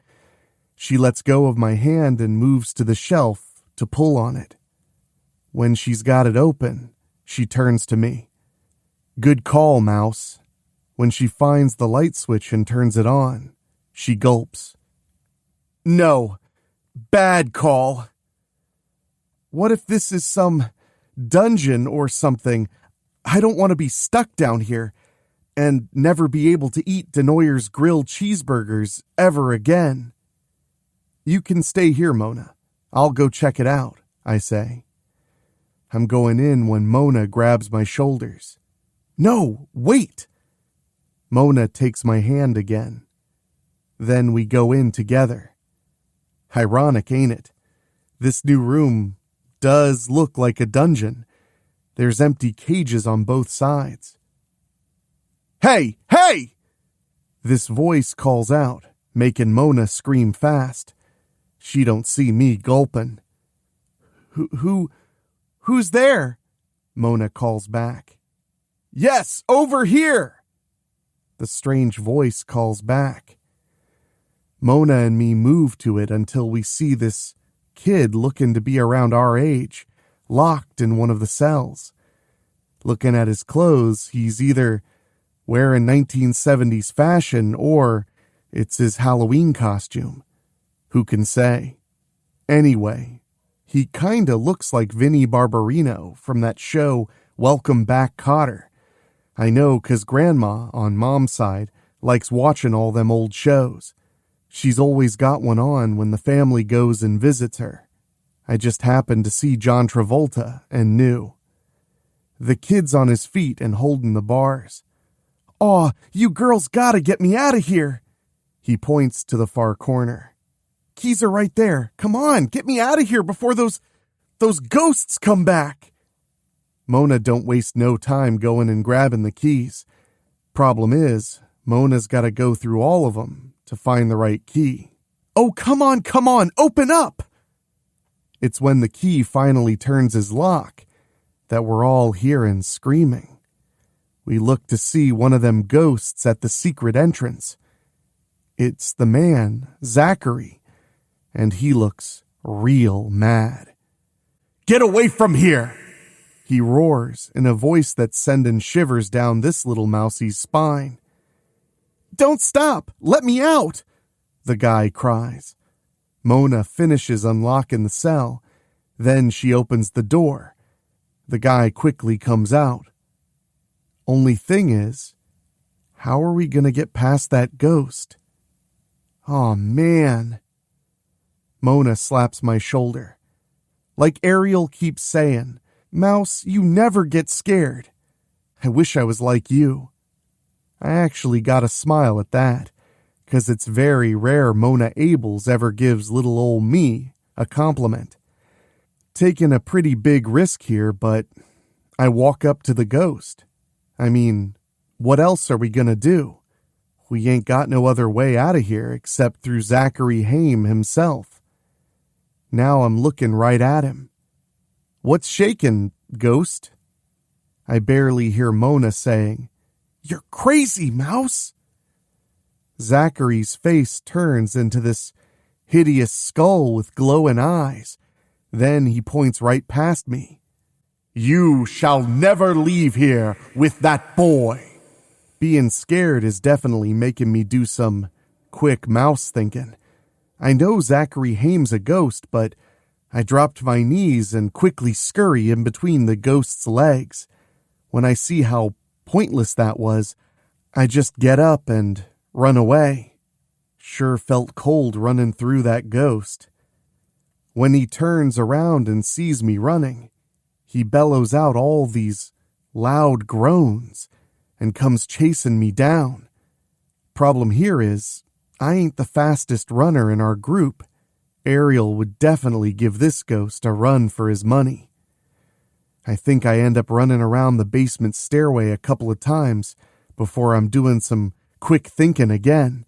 She lets go of my hand and moves to the shelf to pull on it. When she's got it open, she turns to me. Good call, Mouse. When she finds the light switch and turns it on, she gulps. No, bad call. What if this is some dungeon or something? I don't want to be stuck down here and never be able to eat Denoyer's grilled cheeseburgers ever again. You can stay here, Mona. I'll go check it out, I say. I'm going in when Mona grabs my shoulders. No, wait! Mona takes my hand again. Then we go in together. Ironic, ain't it? This new room does look like a dungeon. There's empty cages on both sides. Hey! Hey! This voice calls out, making Mona scream fast. She don't see me gulping. Who's there? Mona calls back. Yes, over here! The strange voice calls back. Mona and me move to it until we see this kid looking to be around our age, locked in one of the cells. Looking at his clothes, he's either wearing 1970s fashion or it's his Halloween costume. Who can say? Anyway, he kinda looks like Vinnie Barbarino from that show Welcome Back, Kotter. I know 'cause Grandma, on Mom's side, likes watching all them old shows. She's always got one on when the family goes and visits her. I just happened to see John Travolta and knew. The kid's on his feet and holding the bars. Aw, you girls gotta get me out of here. He points to the far corner. Keys are right there. Come on, get me out of here before those ghosts come back. Mona don't waste no time going and grabbing the keys. Problem is, Mona's gotta go through all of them to find the right key. Oh, come on, open up! It's when the key finally turns his lock that we're all hearing screaming. We look to see one of them ghosts at the secret entrance. It's the man, Zachary, and he looks real mad. Get away from here! He roars in a voice that's sending shivers down this little mousie's spine. Don't stop! Let me out! The guy cries. Mona finishes unlocking the cell. Then she opens the door. The guy quickly comes out. Only thing is, how are we gonna get past that ghost? Aw, man. Mona slaps my shoulder. Like Ariel keeps saying, Mouse, you never get scared. I wish I was like you. I actually got a smile at that, 'cause it's very rare Mona Abels ever gives little old me a compliment. Taking a pretty big risk here, but I walk up to the ghost. I mean, what else are we gonna do? We ain't got no other way out of here except through Zachary Haim himself. Now I'm looking right at him. What's shaking, ghost? I barely hear Mona saying, You're crazy, Mouse! Zachary's face turns into this hideous skull with glowing eyes. Then he points right past me. You shall never leave here with that boy. Being scared is definitely making me do some quick mouse thinking. I know Zachary Haim's a ghost, but I dropped my knees and quickly scurry in between the ghost's legs. When I see how pointless that was, I just get up and run away. Sure felt cold running through that ghost. When he turns around and sees me running, he bellows out all these loud groans and comes chasing me down. Problem here is, I ain't the fastest runner in our group. Ariel would definitely give this ghost a run for his money. I think I end up running around the basement stairway a couple of times before I'm doing some quick thinking again.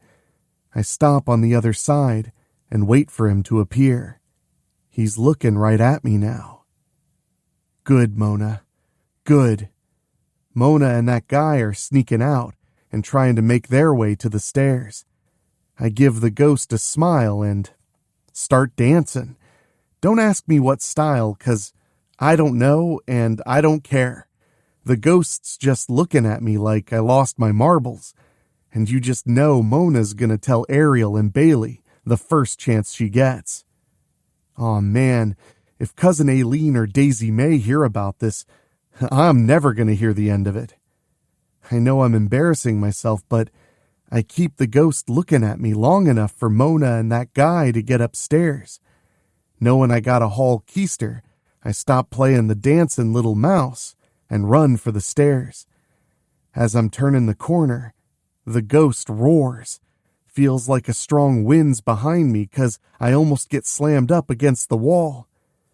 I stop on the other side and wait for him to appear. He's looking right at me now. Good, Mona. Good. Mona and that guy are sneaking out and trying to make their way to the stairs. I give the ghost a smile and start dancing. Don't ask me what style, 'cause I don't know and I don't care. The ghost's just looking at me like I lost my marbles. And you just know Mona's gonna tell Ariel and Bailey the first chance she gets. Aw, man, if Cousin Aileen or Daisy May hear about this, I'm never gonna hear the end of it. I know I'm embarrassing myself, but I keep the ghost looking at me long enough for Mona and that guy to get upstairs. Knowing I got a hall keister, I stop playing the dancing little mouse and run for the stairs. As I'm turning the corner, the ghost roars. Feels like a strong wind's behind me 'cause I almost get slammed up against the wall.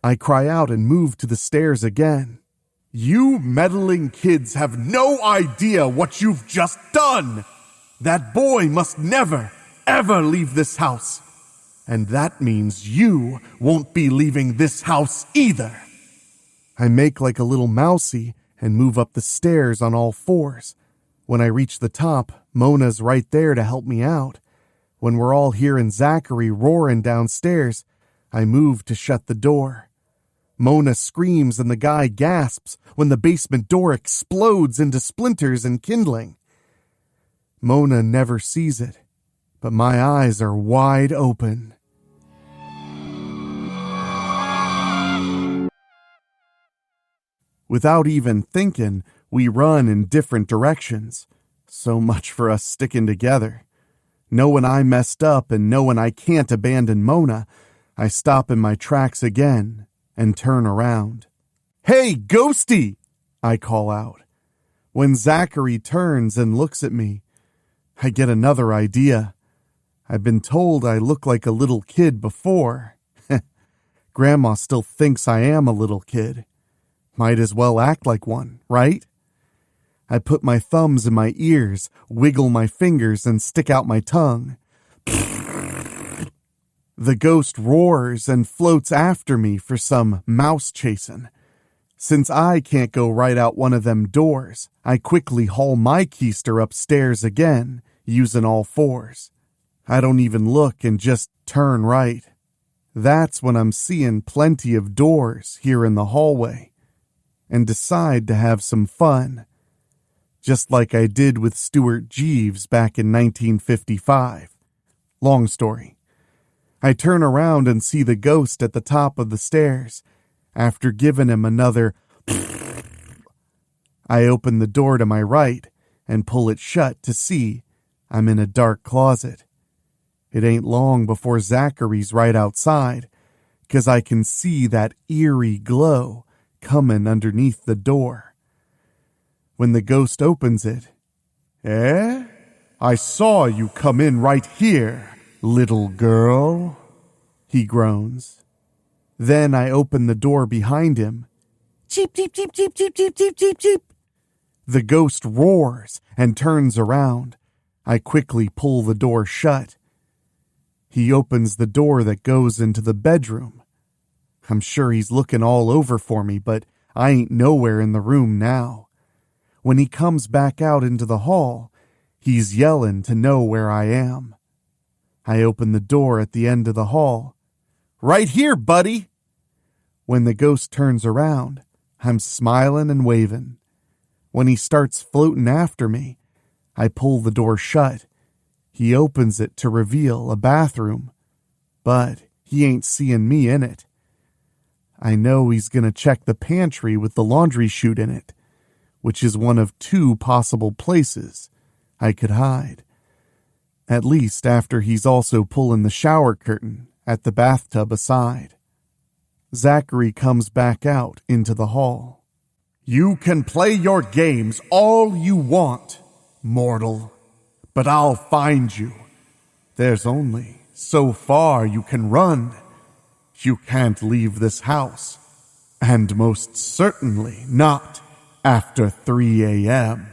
I cry out and move to the stairs again. You meddling kids have no idea what you've just done! That boy must never, ever leave this house. And that means you won't be leaving this house either. I make like a little mousie and move up the stairs on all fours. When I reach the top, Mona's right there to help me out. When we're all hearing Zachary roaring downstairs, I move to shut the door. Mona screams and the guy gasps when the basement door explodes into splinters and kindling. Mona never sees it, but my eyes are wide open. Without even thinking, we run in different directions. So much for us sticking together. Knowing I messed up and knowing I can't abandon Mona, I stop in my tracks again and turn around. Hey, Ghosty! I call out. When Zachary turns and looks at me, I get another idea. I've been told I look like a little kid before. Grandma still thinks I am a little kid. Might as well act like one, right? I put my thumbs in my ears, wiggle my fingers, and stick out my tongue. The ghost roars and floats after me for some mouse chasing. Since I can't go right out one of them doors, I quickly haul my keister upstairs again, using all fours. I don't even look and just turn right. That's when I'm seeing plenty of doors here in the hallway, and decide to have some fun. Just like I did with Stuart Jeeves back in 1955. Long story. I turn around and see the ghost at the top of the stairs. After giving him another I open the door to my right and pull it shut to see I'm in a dark closet. It ain't long before Zachary's right outside, 'cause I can see that eerie glow coming underneath the door. When the ghost opens it, "Eh? I saw you come in right here, little girl," he groans. Then I open the door behind him. Cheep, cheep, cheep, cheep, cheep, cheep, cheep, cheep, cheep. The ghost roars and turns around. I quickly pull the door shut. He opens the door that goes into the bedroom. I'm sure he's looking all over for me, but I ain't nowhere in the room now. When he comes back out into the hall, he's yelling to know where I am. I open the door at the end of the hall. "Right here, buddy!" When the ghost turns around, I'm smiling and waving. When he starts floating after me, I pull the door shut. He opens it to reveal a bathroom, but he ain't seeing me in it. I know he's gonna check the pantry with the laundry chute in it, which is one of two possible places I could hide. At least after he's also pulling the shower curtain at the bathtub aside. Zachary comes back out into the hall. "You can play your games all you want, mortal, but I'll find you. There's only so far you can run. You can't leave this house, and most certainly not after 3 a.m.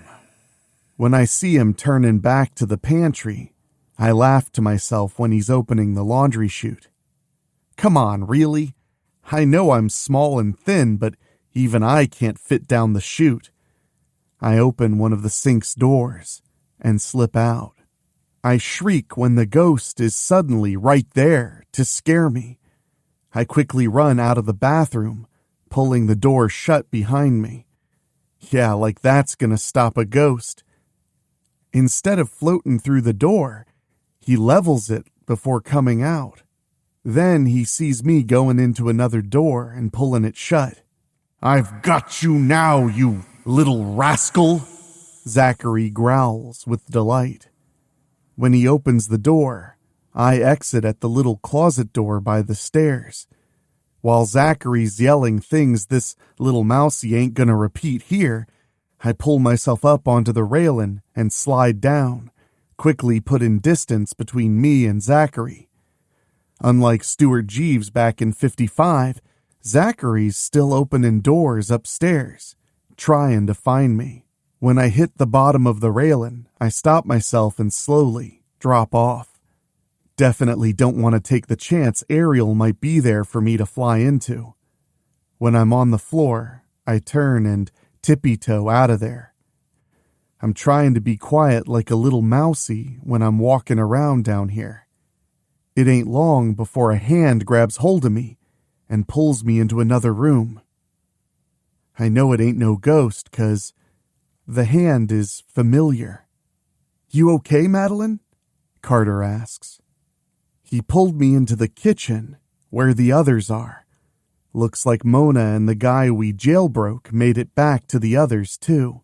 When I see him turning back to the pantry, I laugh to myself when he's opening the laundry chute. Come on, really? I know I'm small and thin, but even I can't fit down the chute. I open one of the sink's doors and slip out. I shriek when the ghost is suddenly right there to scare me. I quickly run out of the bathroom, pulling the door shut behind me. Yeah, like that's gonna stop a ghost. Instead of floating through the door, he levels it before coming out. Then he sees me going into another door and pulling it shut. "I've got you now, you little rascal," Zachary growls with delight. When he opens the door, I exit at the little closet door by the stairs. While Zachary's yelling things this little mousey ain't gonna repeat here, I pull myself up onto the railing and slide down, quickly putting distance between me and Zachary. Unlike Stuart Jeeves back in '55, Zachary's still opening doors upstairs, trying to find me. When I hit the bottom of the railing, I stop myself and slowly drop off. Definitely don't want to take the chance Ariel might be there for me to fly into. When I'm on the floor, I turn and tippy-toe out of there. I'm trying to be quiet like a little mousey when I'm walking around down here. It ain't long before a hand grabs hold of me and pulls me into another room. I know it ain't no ghost, 'cause the hand is familiar. "You okay, Madeline?" Carter asks. He pulled me into the kitchen, where the others are. Looks like Mona and the guy we jailbroke made it back to the others, too.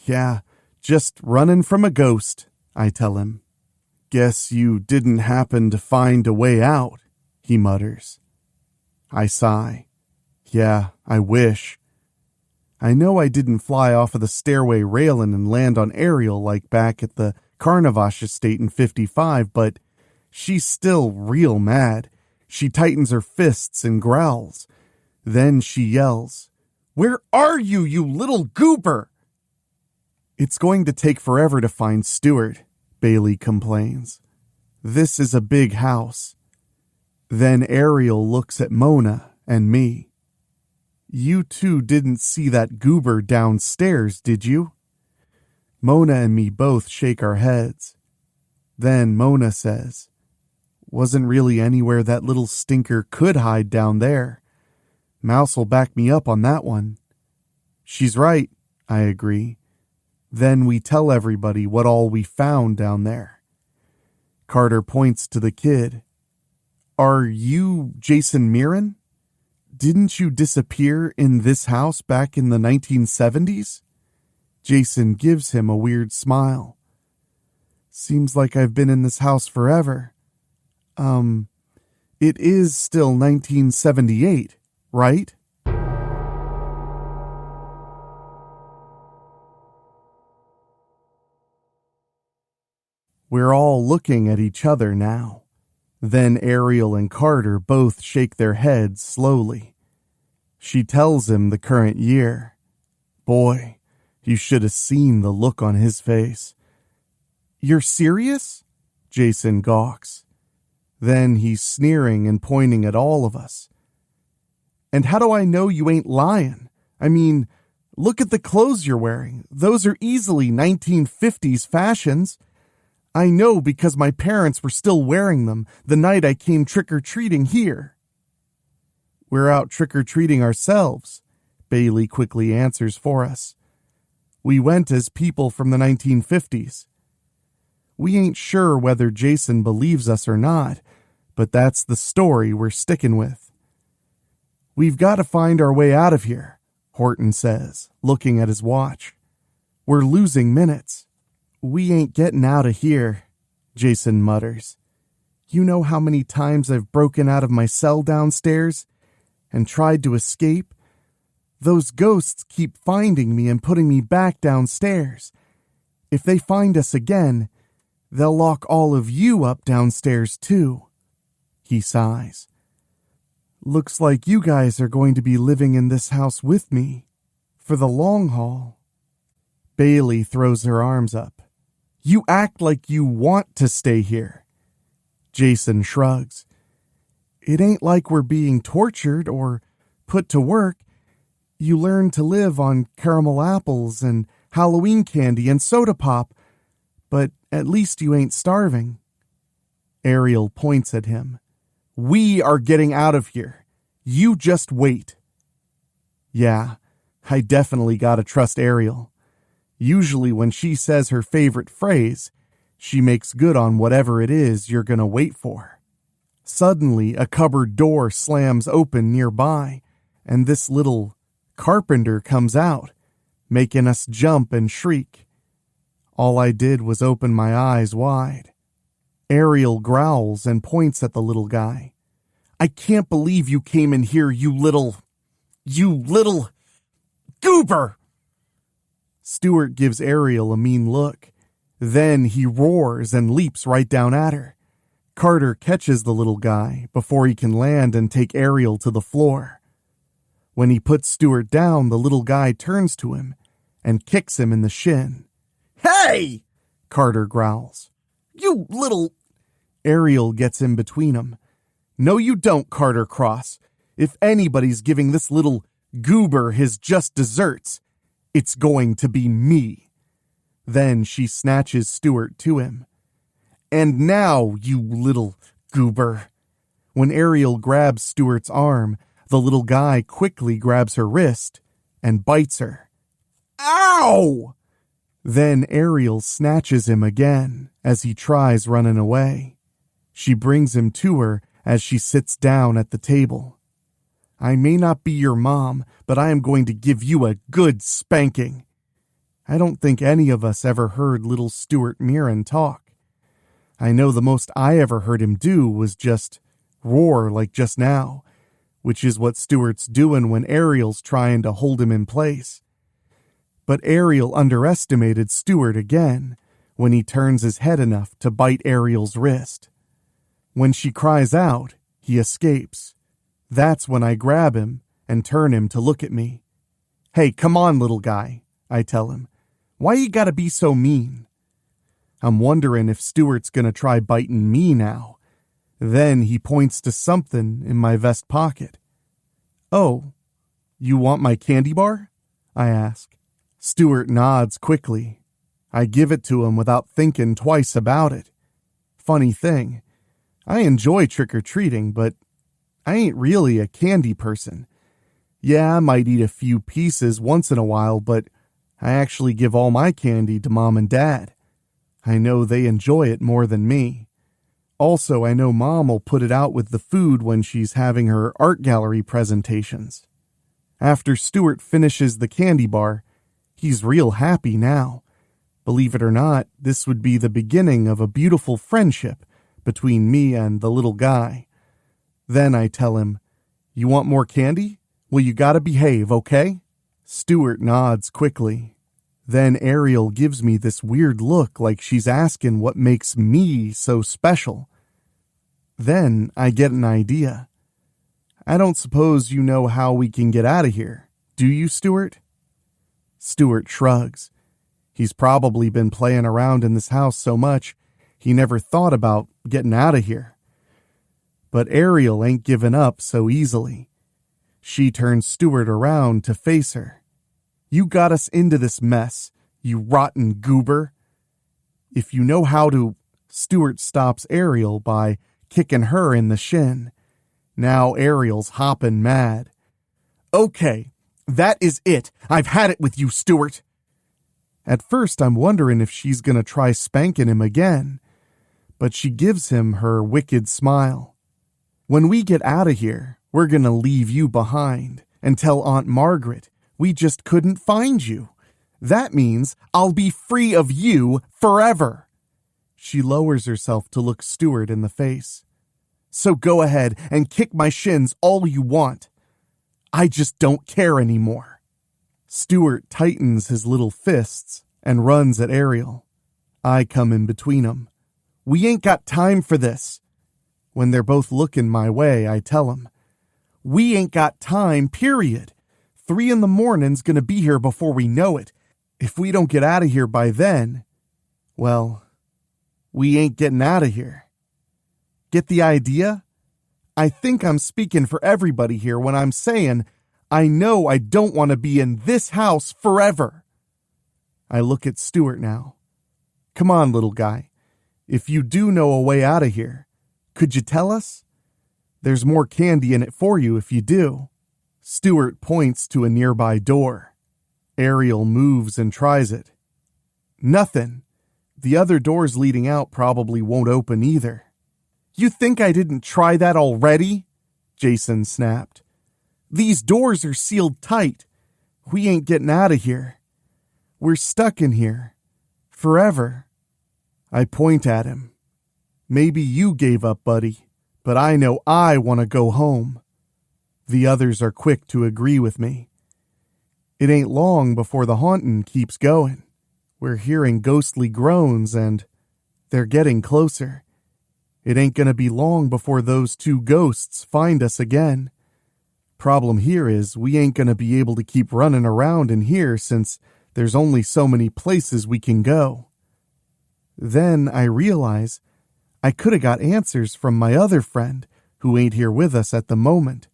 "Yeah, just running from a ghost," I tell him. "Guess you didn't happen to find a way out," he mutters. I sigh. Yeah, I wish. I know I didn't fly off of the stairway railing and land on Ariel like back at the Carnavash estate in '55, but she's still real mad. She tightens her fists and growls. Then she yells, "Where are you, you little goober?" "It's going to take forever to find Stuart," Bailey complains. "This is a big house." Then Ariel looks at Mona and me. "You two didn't see that goober downstairs, did you?" Mona and me both shake our heads. Then Mona says, "Wasn't really anywhere that little stinker could hide down there. Mouse'll back me up on that one." "She's right," I agree. Then we tell everybody what all we found down there. Carter points to the kid. "Are you Jason Mirren? Didn't you disappear in this house back in the 1970s? Jason gives him a weird smile. "Seems like I've been in this house forever. It is still 1978, right?" We're all looking at each other now. Then Ariel and Carter both shake their heads slowly. She tells him the current year. Boy, you should have seen the look on his face. "You're serious?" Jason gawks. Then he's sneering and pointing at all of us. "And how do I know you ain't lying? I mean, look at the clothes you're wearing. Those are easily 1950s fashions. I know because my parents were still wearing them the night I came trick-or-treating here." "We're out trick-or-treating ourselves," Bailey quickly answers for us. "We went as people from the 1950s. We ain't sure whether Jason believes us or not, but that's the story we're sticking with." "We've got to find our way out of here," Horton says, looking at his watch. "We're losing minutes." "We ain't getting out of here," Jason mutters. "You know how many times I've broken out of my cell downstairs and tried to escape? Those ghosts keep finding me and putting me back downstairs. If they find us again, they'll lock all of you up downstairs too." He sighs. "Looks like you guys are going to be living in this house with me for the long haul." Bailey throws her arms up. "You act like you want to stay here." Jason shrugs. It ain't like we're being tortured or put to work. You learn to live on caramel apples and Halloween candy and soda pop, but at least you ain't starving. Ariel points at him. We are getting out of here. You just wait. Yeah, I definitely gotta trust Ariel. Usually when she says her favorite phrase, she makes good on whatever it is you're gonna wait for. Suddenly, a cupboard door slams open nearby, and this little carpenter comes out, making us jump and shriek. All I did was open my eyes wide. Ariel growls and points at the little guy. I can't believe you came in here, you little goober! Stuart gives Ariel a mean look. Then he roars and leaps right down at her. Carter catches the little guy before he can land and take Ariel to the floor. When he puts Stuart down, the little guy turns to him and kicks him in the shin. Hey! Carter growls. You little... Ariel gets in between them. No, you don't, Carter Cross. If anybody's giving this little goober his just desserts, it's going to be me. Then she snatches Stuart to him. And now, you little goober. When Ariel grabs Stuart's arm, the little guy quickly grabs her wrist and bites her. Ow! Then Ariel snatches him again as he tries running away. She brings him to her as she sits down at the table. I may not be your mom, but I am going to give you a good spanking. I don't think any of us ever heard little Stuart Mirren talk. I know the most I ever heard him do was just roar like just now, which is what Stuart's doing when Ariel's trying to hold him in place. But Ariel underestimated Stuart again when he turns his head enough to bite Ariel's wrist. When she cries out, he escapes. That's when I grab him and turn him to look at me. Hey, come on, little guy, I tell him. Why you gotta be so mean? I'm wondering if Stuart's gonna try biting me now. Then he points to something in my vest pocket. Oh, you want my candy bar? I ask. Stuart nods quickly. I give it to him without thinking twice about it. Funny thing, I enjoy trick-or-treating, but I ain't really a candy person. Yeah, I might eat a few pieces once in a while, but I actually give all my candy to Mom and Dad. I know they enjoy it more than me. Also, I know Mom will put it out with the food when she's having her art gallery presentations. After Stuart finishes the candy bar, he's real happy now. Believe it or not, this would be the beginning of a beautiful friendship between me and the little guy. Then I tell him, you want more candy? Well, you gotta behave, okay? Stuart nods quickly. Then Ariel gives me this weird look like she's asking what makes me so special. Then I get an idea. I don't suppose you know how we can get out of here, do you, Stuart? Stuart shrugs. He's probably been playing around in this house so much, he never thought about getting out of here. But Ariel ain't giving up so easily. She turns Stuart around to face her. You got us into this mess, you rotten goober. If you know how to... Stuart stops Ariel by kicking her in the shin. Now Ariel's hopping mad. Okay, that is it. I've had it with you, Stuart. At first I'm wondering if she's gonna try spanking him again, but she gives him her wicked smile. When we get out of here, we're gonna leave you behind and tell Aunt Margaret we just couldn't find you. That means I'll be free of you forever. She lowers herself to look Stuart in the face. So go ahead and kick my shins all you want. I just don't care anymore. Stuart tightens his little fists and runs at Ariel. I come in between them. We ain't got time for this. When they're both looking my way, I tell them, we ain't got time, period. 3 a.m's gonna be here before we know it. If we don't get out of here by then, well, we ain't getting out of here. Get the idea? I think I'm speaking for everybody here when I'm saying I know I don't want to be in this house forever. I look at Stuart now. Come on, little guy. If you do know a way out of here, could you tell us? There's more candy in it for you if you do. Stuart points to a nearby door. Ariel moves and tries it. Nothing. The other doors leading out probably won't open either. You think I didn't try that already? Jason snapped. These doors are sealed tight. We ain't getting out of here. We're stuck in here. Forever. I point at him. Maybe you gave up, buddy, but I know I want to go home. The others are quick to agree with me. It ain't long before the haunting keeps going. We're hearing ghostly groans and they're getting closer. It ain't gonna be long before those two ghosts find us again. Problem here is we ain't gonna be able to keep running around in here since there's only so many places we can go. Then I realize I could have got answers from my other friend who ain't here with us at the moment.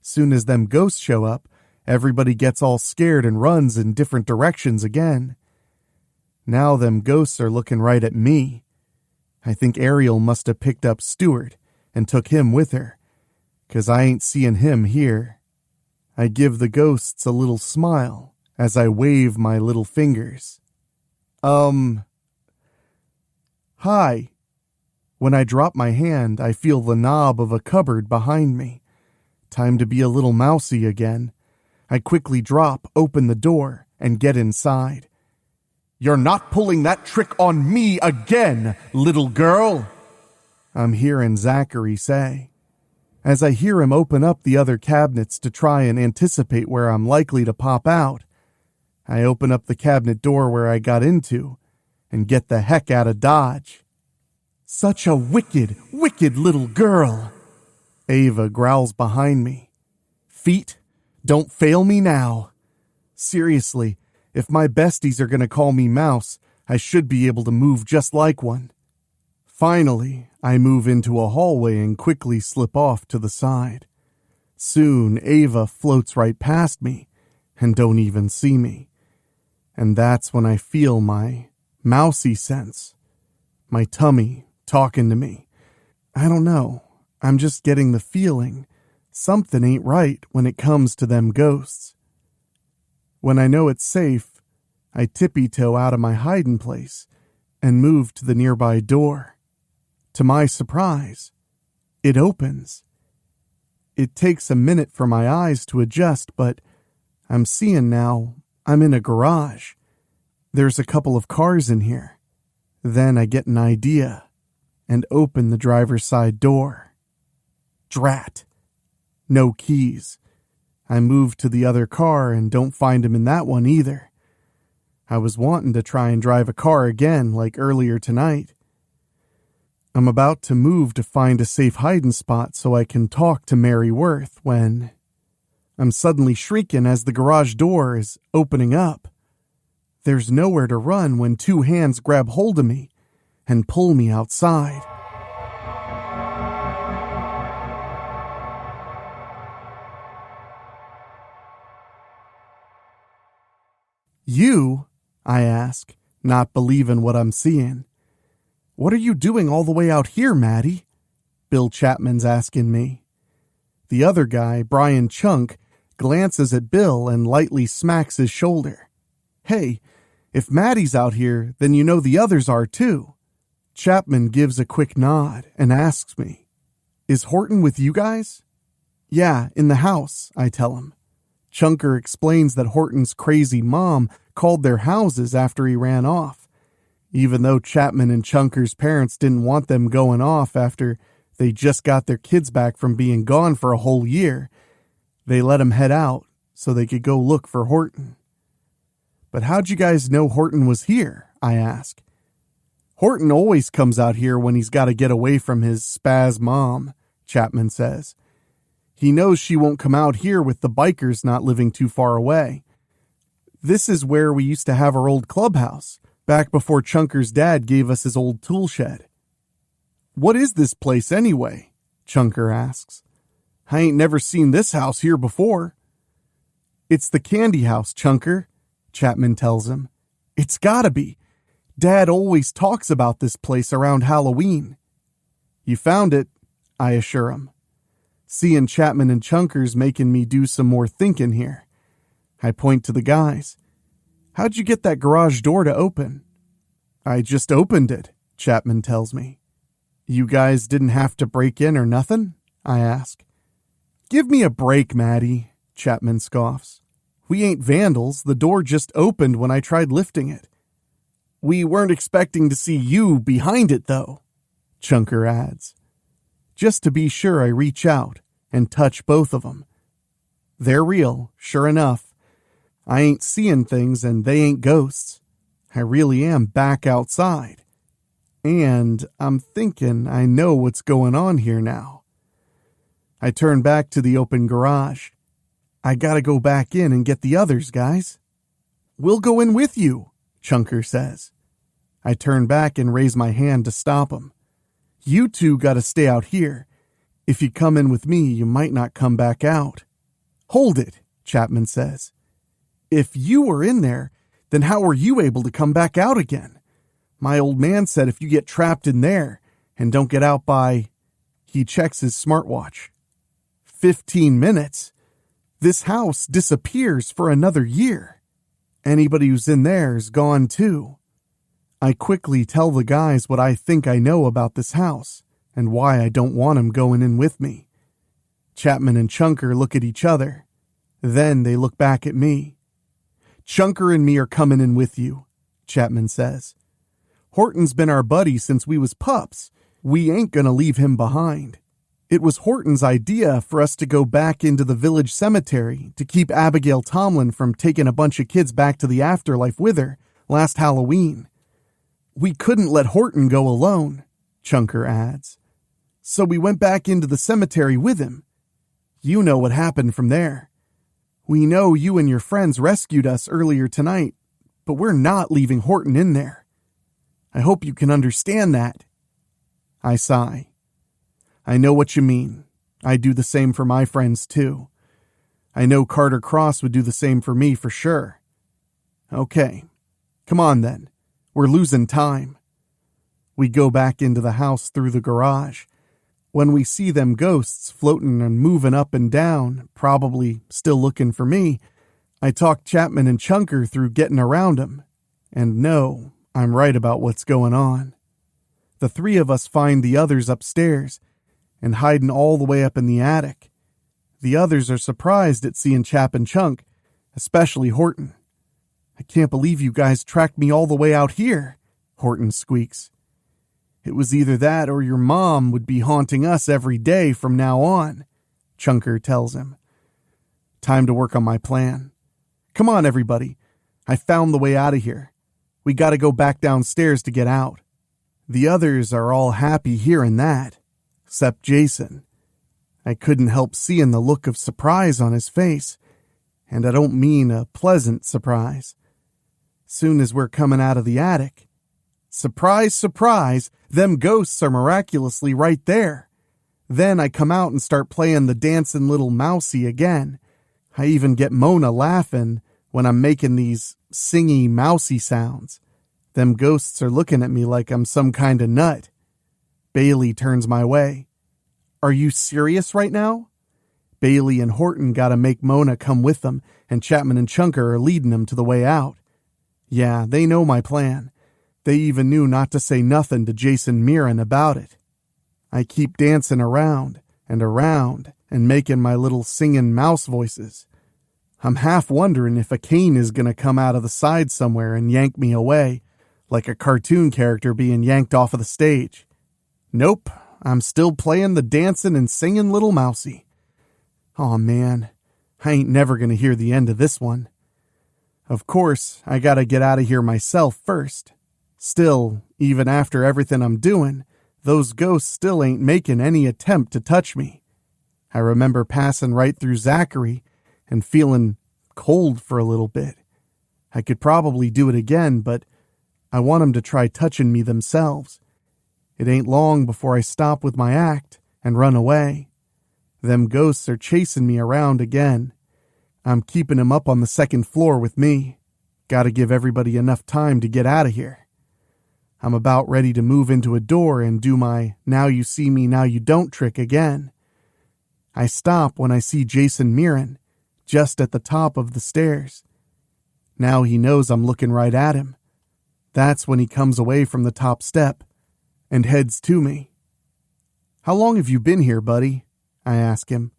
Soon as them ghosts show up, everybody gets all scared and runs in different directions again. Now them ghosts are looking right at me. I think Ariel must have picked up Stuart and took him with her, 'cause I ain't seeing him here. I give the ghosts a little smile as I wave my little fingers. Hi. When I drop my hand, I feel the knob of a cupboard behind me. Time to be a little mousy again. I quickly drop, open the door, and get inside. You're not pulling that trick on me again, little girl, I'm hearing Zachary say. As I hear him open up the other cabinets to try and anticipate where I'm likely to pop out, I open up the cabinet door where I got into and get the heck out of Dodge. Such a wicked, wicked little girl, Ava growls behind me. Feet, don't fail me now. Seriously, if my besties are going to call me Mouse, I should be able to move just like one. Finally, I move into a hallway and quickly slip off to the side. Soon, Ava floats right past me and don't even see me. And that's when I feel my mousy sense. My tummy talking to me. I don't know. I'm just getting the feeling something ain't right when it comes to them ghosts. When I know it's safe, I tippy-toe out of my hiding place and move to the nearby door. To my surprise, it opens. It takes a minute for my eyes to adjust, but I'm seeing now I'm in a garage. There's a couple of cars in here. Then I get an idea and open the driver's side door. Drat. No keys. I move to the other car and don't find him in that one either. I was wanting to try and drive a car again like earlier tonight. I'm about to move to find a safe hiding spot so I can talk to Mary Worth when I'm suddenly shrieking as the garage door is opening up. There's nowhere to run when two hands grab hold of me and pull me outside. You? I ask, not believing what I'm seeing. What are you doing all the way out here, Maddie? Bill Chapman's asking me. The other guy, Brian Chunk, glances at Bill and lightly smacks his shoulder. Hey, if Maddie's out here, then you know the others are too. Chapman gives a quick nod and asks me, Is Horton with you guys? Yeah, in the house, I tell him. Chunker explains that Horton's crazy mom called their houses after he ran off, even though Chapman and Chunker's parents didn't want them going off after they just got their kids back from being gone for a whole year. They let him head out so they could go look for Horton. But how'd you guys know Horton was here? I ask. Horton always comes out here when he's got to get away from his spaz mom, Chapman says. He knows she won't come out here with the bikers not living too far away. This is where we used to have our old clubhouse, back before Chunker's dad gave us his old tool shed. What is this place anyway? Chunker asks. I ain't never seen this house here before. It's the candy house, Chunker, Chapman tells him. It's gotta be. Dad always talks about this place around Halloween. You found it, I assure him. Seeing Chapman and Chunker's making me do some more thinking here. I point to the guys. How'd you get that garage door to open? I just opened it, Chapman tells me. You guys didn't have to break in or nothing? I ask. Give me a break, Maddie, Chapman scoffs. We ain't vandals. The door just opened when I tried lifting it. We weren't expecting to see you behind it, though, Chunker adds. Just to be sure, I reach out and touch both of them. They're real, sure enough. I ain't seeing things and they ain't ghosts. I really am back outside. And I'm thinking I know what's going on here now. I turn back to the open garage. I gotta go back in and get the others, guys. We'll go in with you, Chunker says. I turn back and raise my hand to stop him. You two gotta stay out here. If you come in with me, you might not come back out. Hold it, Chapman says. If you were in there, then how were you able to come back out again? My old man said if you get trapped in there and don't get out by... He checks his smartwatch. 15 minutes? This house disappears for another year. Anybody who's in there is gone too. I quickly tell the guys what I think I know about this house and why I don't want them going in with me. Chapman and Chunker look at each other. Then they look back at me. Chunker and me are coming in with you, Chapman says. Horton's been our buddy since we was pups. We ain't gonna leave him behind. It was Horton's idea for us to go back into the village cemetery to keep Abigail Tomlin from taking a bunch of kids back to the afterlife with her last Halloween. We couldn't let Horton go alone, Chunker adds. So we went back into the cemetery with him. You know what happened from there. We know you and your friends rescued us earlier tonight, but we're not leaving Horton in there. I hope you can understand that. I sigh. I know what you mean. I do the same for my friends, too. I know Carter Cross would do the same for me for sure. Okay. Come on, then. We're losing time. We go back into the house through the garage. When we see them ghosts floating and moving up and down, probably still looking for me, I talk Chapman and Chunker through getting around them. And no, I'm right about what's going on. The three of us find the others upstairs and hiding all the way up in the attic. The others are surprised at seeing Chap and Chunk, especially Horton. I can't believe you guys tracked me all the way out here, Horton squeaks. It was either that or your mom would be haunting us every day from now on, Chunker tells him. Time to work on my plan. Come on, everybody. I found the way out of here. We gotta go back downstairs to get out. The others are all happy hearing that, except Jason. I couldn't help seeing the look of surprise on his face, and I don't mean a pleasant surprise. Soon as we're coming out of the attic, surprise, surprise, them ghosts are miraculously right there. Then I come out and start playing the dancing little mousey again. I even get Mona laughing when I'm making these singy mousey sounds. Them ghosts are looking at me like I'm some kind of nut. Bailey turns my way. Are you serious right now? Bailey and Horton gotta make Mona come with them, and Chapman and Chunker are leading them to the way out. Yeah, they know my plan. They even knew not to say nothing to Jason Mirren about it. I keep dancing around and making my little singing mouse voices. I'm half wondering if a cane is gonna come out of the side somewhere and yank me away, like a cartoon character being yanked off of the stage. Nope, I'm still playing the dancing and singing little mousey. Aw man, I ain't never gonna hear the end of this one. Of course, I gotta get out of here myself first. Still, even after everything I'm doing, those ghosts still ain't making any attempt to touch me. I remember passing right through Zachary and feeling cold for a little bit. I could probably do it again, but I want them to try touching me themselves. It ain't long before I stop with my act and run away. Them ghosts are chasing me around again. I'm keeping 'em up on the second floor with me. Gotta give everybody enough time to get out of here. I'm about ready to move into a door and do my now you see me, now you don't trick again. I stop when I see Jason Mirren, just at the top of the stairs. Now he knows I'm looking right at him. That's when he comes away from the top step and heads to me. "How long have you been here, buddy?" I ask him.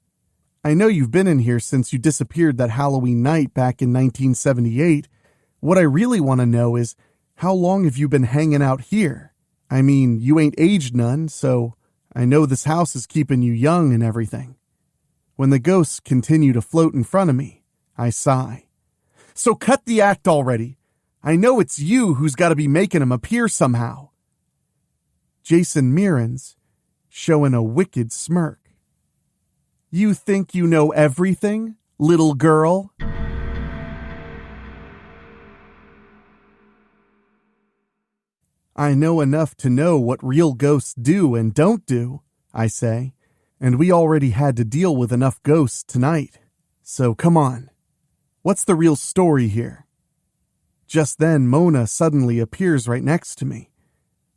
"I know you've been in here since you disappeared that Halloween night back in 1978. What I really want to know is, how long have you been hanging out here? I mean, you ain't aged none, so I know this house is keeping you young and everything." When the ghosts continue to float in front of me, I sigh. "So cut the act already. I know it's you who's got to be making them appear somehow." Jason Mirren's showing a wicked smirk. "You think you know everything, little girl?" "I know enough to know what real ghosts do and don't do," I say, "and we already had to deal with enough ghosts tonight. So come on. What's the real story here?" Just then, Mona suddenly appears right next to me.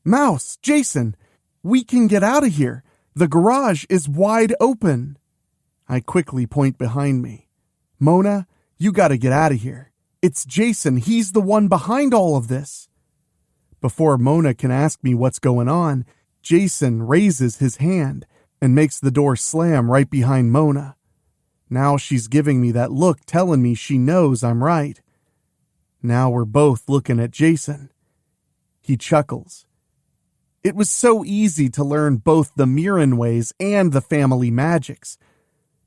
"Mouse, Jason, we can get out of here. The garage is wide open." I quickly point behind me. "Mona, you gotta get out of here. It's Jason. He's the one behind all of this." Before Mona can ask me what's going on, Jason raises his hand and makes the door slam right behind Mona. Now she's giving me that look telling me she knows I'm right. Now we're both looking at Jason. He chuckles. "It was so easy to learn both the Mirren ways and the family magics.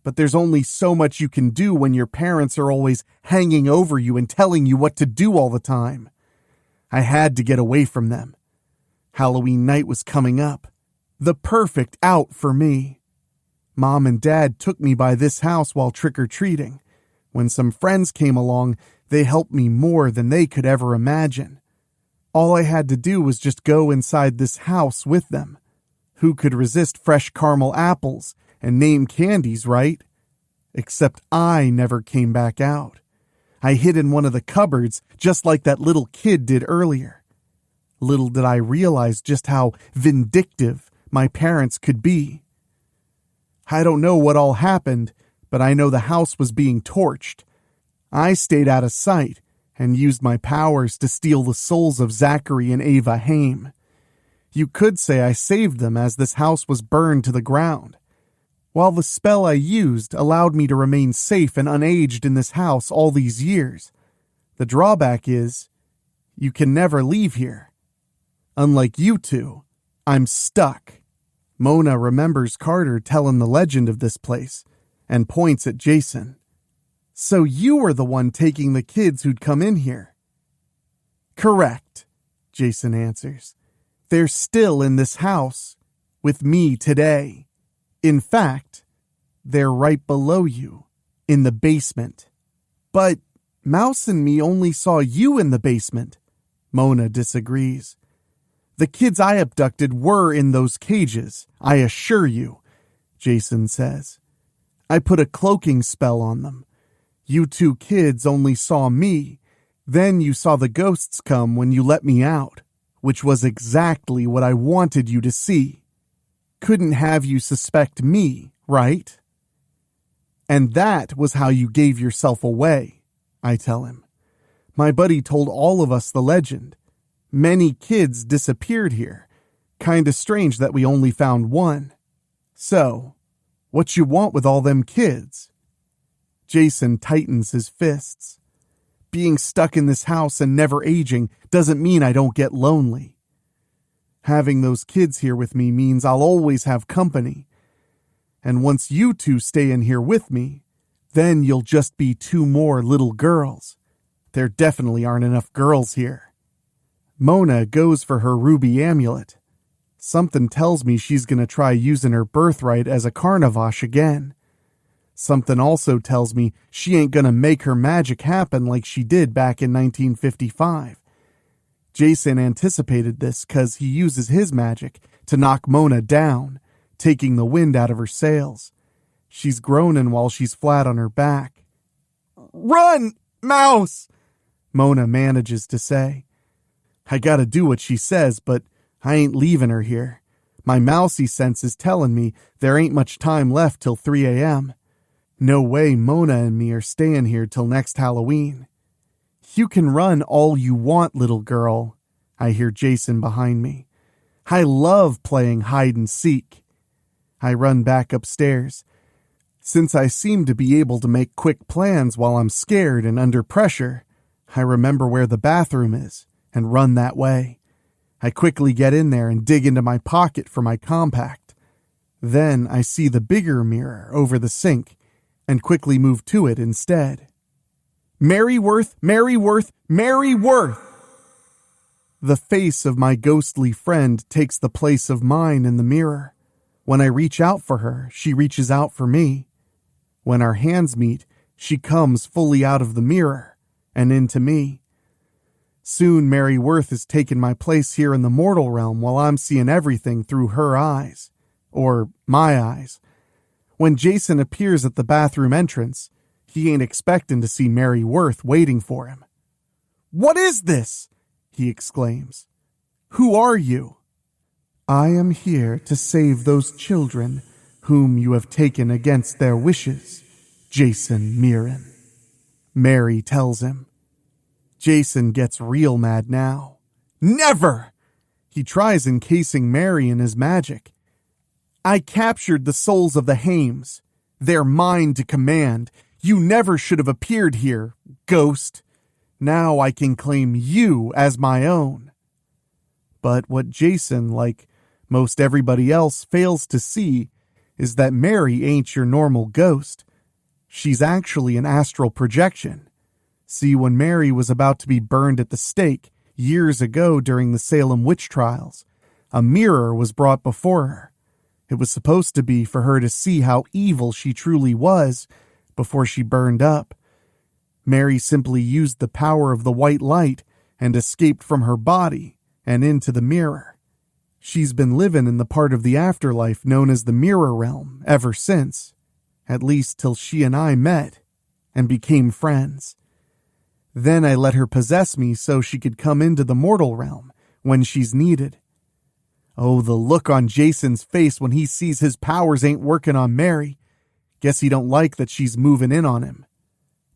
But there's only so much you can do when your parents are always hanging over you and telling you what to do all the time. I had to get away from them. Halloween night was coming up. The perfect out for me. Mom and Dad took me by this house while trick-or-treating. When some friends came along, they helped me more than they could ever imagine. All I had to do was just go inside this house with them. Who could resist fresh caramel apples and name candies, right? Except I never came back out. I hid in one of the cupboards just like that little kid did earlier. Little did I realize just how vindictive my parents could be. I don't know what all happened, but I know the house was being torched. I stayed out of sight and used my powers to steal the souls of Zachary and Ava Haim. You could say I saved them as this house was burned to the ground. While the spell I used allowed me to remain safe and unaged in this house all these years, the drawback is you can never leave here. Unlike you two, I'm stuck." Mona remembers Carter telling the legend of this place and points at Jason. "So you were the one taking the kids who'd come in here?" "Correct," Jason answers. "They're still in this house with me today. In fact, they're right below you, in the basement." "But Mouse and me only saw you in the basement." Mona disagrees. "The kids I abducted were in those cages, I assure you," Jason says. "I put a cloaking spell on them. You two kids only saw me. Then you saw the ghosts come when you let me out, which was exactly what I wanted you to see. Couldn't have you suspect me, right? And that was how you gave yourself away," I tell him. "My buddy told all of us the legend. Many kids disappeared here. Kinda strange that we only found one. So, what you want with all them kids?" Jason tightens his fists. "Being stuck in this house and never aging doesn't mean I don't get lonely. Having those kids here with me means I'll always have company. And once you two stay in here with me, then you'll just be two more little girls. There definitely aren't enough girls here." Mona goes for her ruby amulet. Something tells me she's gonna try using her birthright as a Carnavash again. Something also tells me she ain't gonna make her magic happen like she did back in 1955. Jason anticipated this because he uses his magic to knock Mona down, taking the wind out of her sails. She's groaning while she's flat on her back. "Run, Mouse!" Mona manages to say. I gotta do what she says, but I ain't leaving her here. My mousy sense is telling me there ain't much time left till 3 a.m. No way Mona and me are staying here till next Halloween. "You can run all you want, little girl," I hear Jason behind me. "I love playing hide and seek." I run back upstairs. Since I seem to be able to make quick plans while I'm scared and under pressure, I remember where the bathroom is and run that way. I quickly get in there and dig into my pocket for my compact. Then I see the bigger mirror over the sink and quickly move to it instead. "Maryworth, Maryworth, Maryworth!" The face of my ghostly friend takes the place of mine in the mirror. When I reach out for her, she reaches out for me. When our hands meet, she comes fully out of the mirror and into me. Soon Maryworth has taken my place here in the mortal realm while I'm seeing everything through her eyes. Or my eyes. When Jason appears at the bathroom entrance, he ain't expecting to see Maryworth waiting for him. "What is this?" he exclaims. "Who are you?" "I am here to save those children whom you have taken against their wishes, Jason Mirren," Mary tells him. Jason gets real mad now. "Never!" He tries encasing Mary in his magic. "I captured the souls of the Hames. They're mine to command. You never should have appeared here, ghost. Now I can claim you as my own." But what Jason, like most everybody else, fails to see is that Mary ain't your normal ghost. She's actually an astral projection. See, when Mary was about to be burned at the stake years ago during the Salem witch trials, a mirror was brought before her. It was supposed to be for her to see how evil she truly was before she burned up. Mary simply used the power of the white light and escaped from her body and into the mirror. She's been living in the part of the afterlife known as the mirror realm ever since, at least till she and I met and became friends. Then I let her possess me so she could come into the mortal realm when she's needed. Oh, the look on Jason's face when he sees his powers ain't working on Mary. Guess he don't like that she's moving in on him.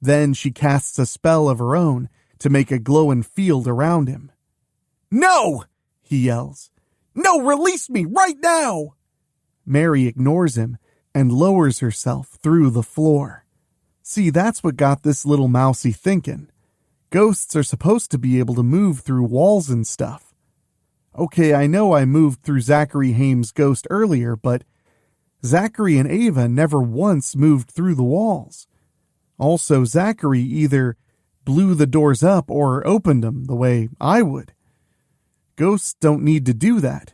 Then she casts a spell of her own to make a glowing field around him. "No!" he yells. "No, release me right now!" Mary ignores him and lowers herself through the floor. See, that's what got this little mousy thinking. Ghosts are supposed to be able to move through walls and stuff. Okay, I know I moved through Zachary Hames' ghost earlier, but Zachary and Ava never once moved through the walls. Also, Zachary either blew the doors up or opened them the way I would. Ghosts don't need to do that.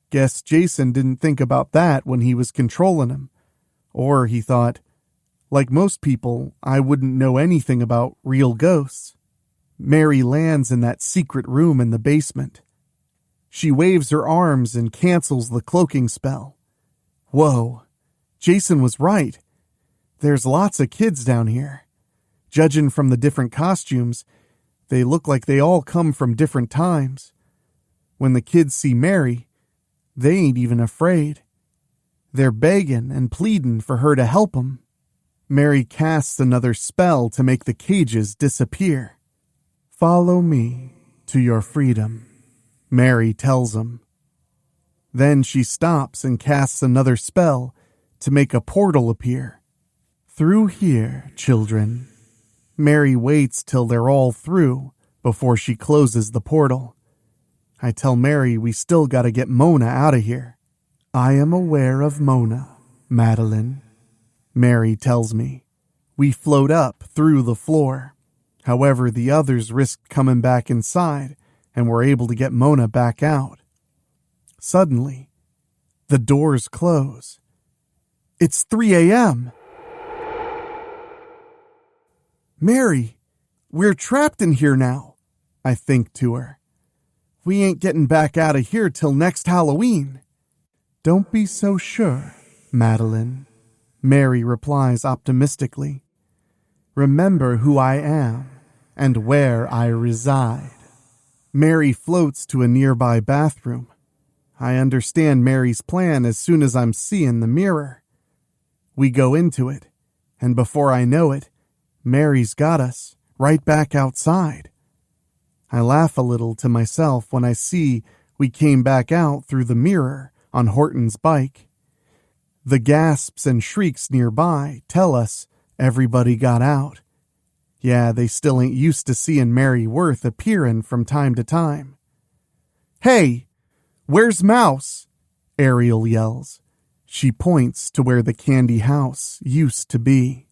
Guess Jason didn't think about that when he was controlling him. Or he thought, like most people, I wouldn't know anything about real ghosts. Mary lands in that secret room in the basement. She waves her arms and cancels the cloaking spell. Whoa, Jason was right. There's lots of kids down here. Judging from the different costumes, they look like they all come from different times. When the kids see Mary, they ain't even afraid. They're begging and pleading for her to help them. Mary casts another spell to make the cages disappear. "Follow me to your freedom," Mary tells them. Then she stops and casts another spell to make a portal appear. "Through here, children." Mary waits till they're all through before she closes the portal. I tell Mary we still gotta get Mona out of here. "I am aware of Mona, Madeline," Mary tells me. We float up through the floor. However, the others risked coming back inside and were able to get Mona back out. Suddenly, the doors close. It's 3 a.m. "Mary, we're trapped in here now," I think to her. "We ain't getting back out of here till next Halloween." Don't be so sure, Madeline, Mary replies optimistically. Remember who I am and where I reside. Mary floats to a nearby bathroom. I understand Mary's plan as soon as I'm seeing the mirror. We go into it, and before I know it, Mary's got us right back outside. I laugh a little to myself when I see we came back out through the mirror on Horton's bike. The gasps and shrieks nearby tell us everybody got out. Yeah, they still ain't used to seeing Mary Worth appearing from time to time. Hey, where's Mouse? Ariel yells. She points to where the candy house used to be.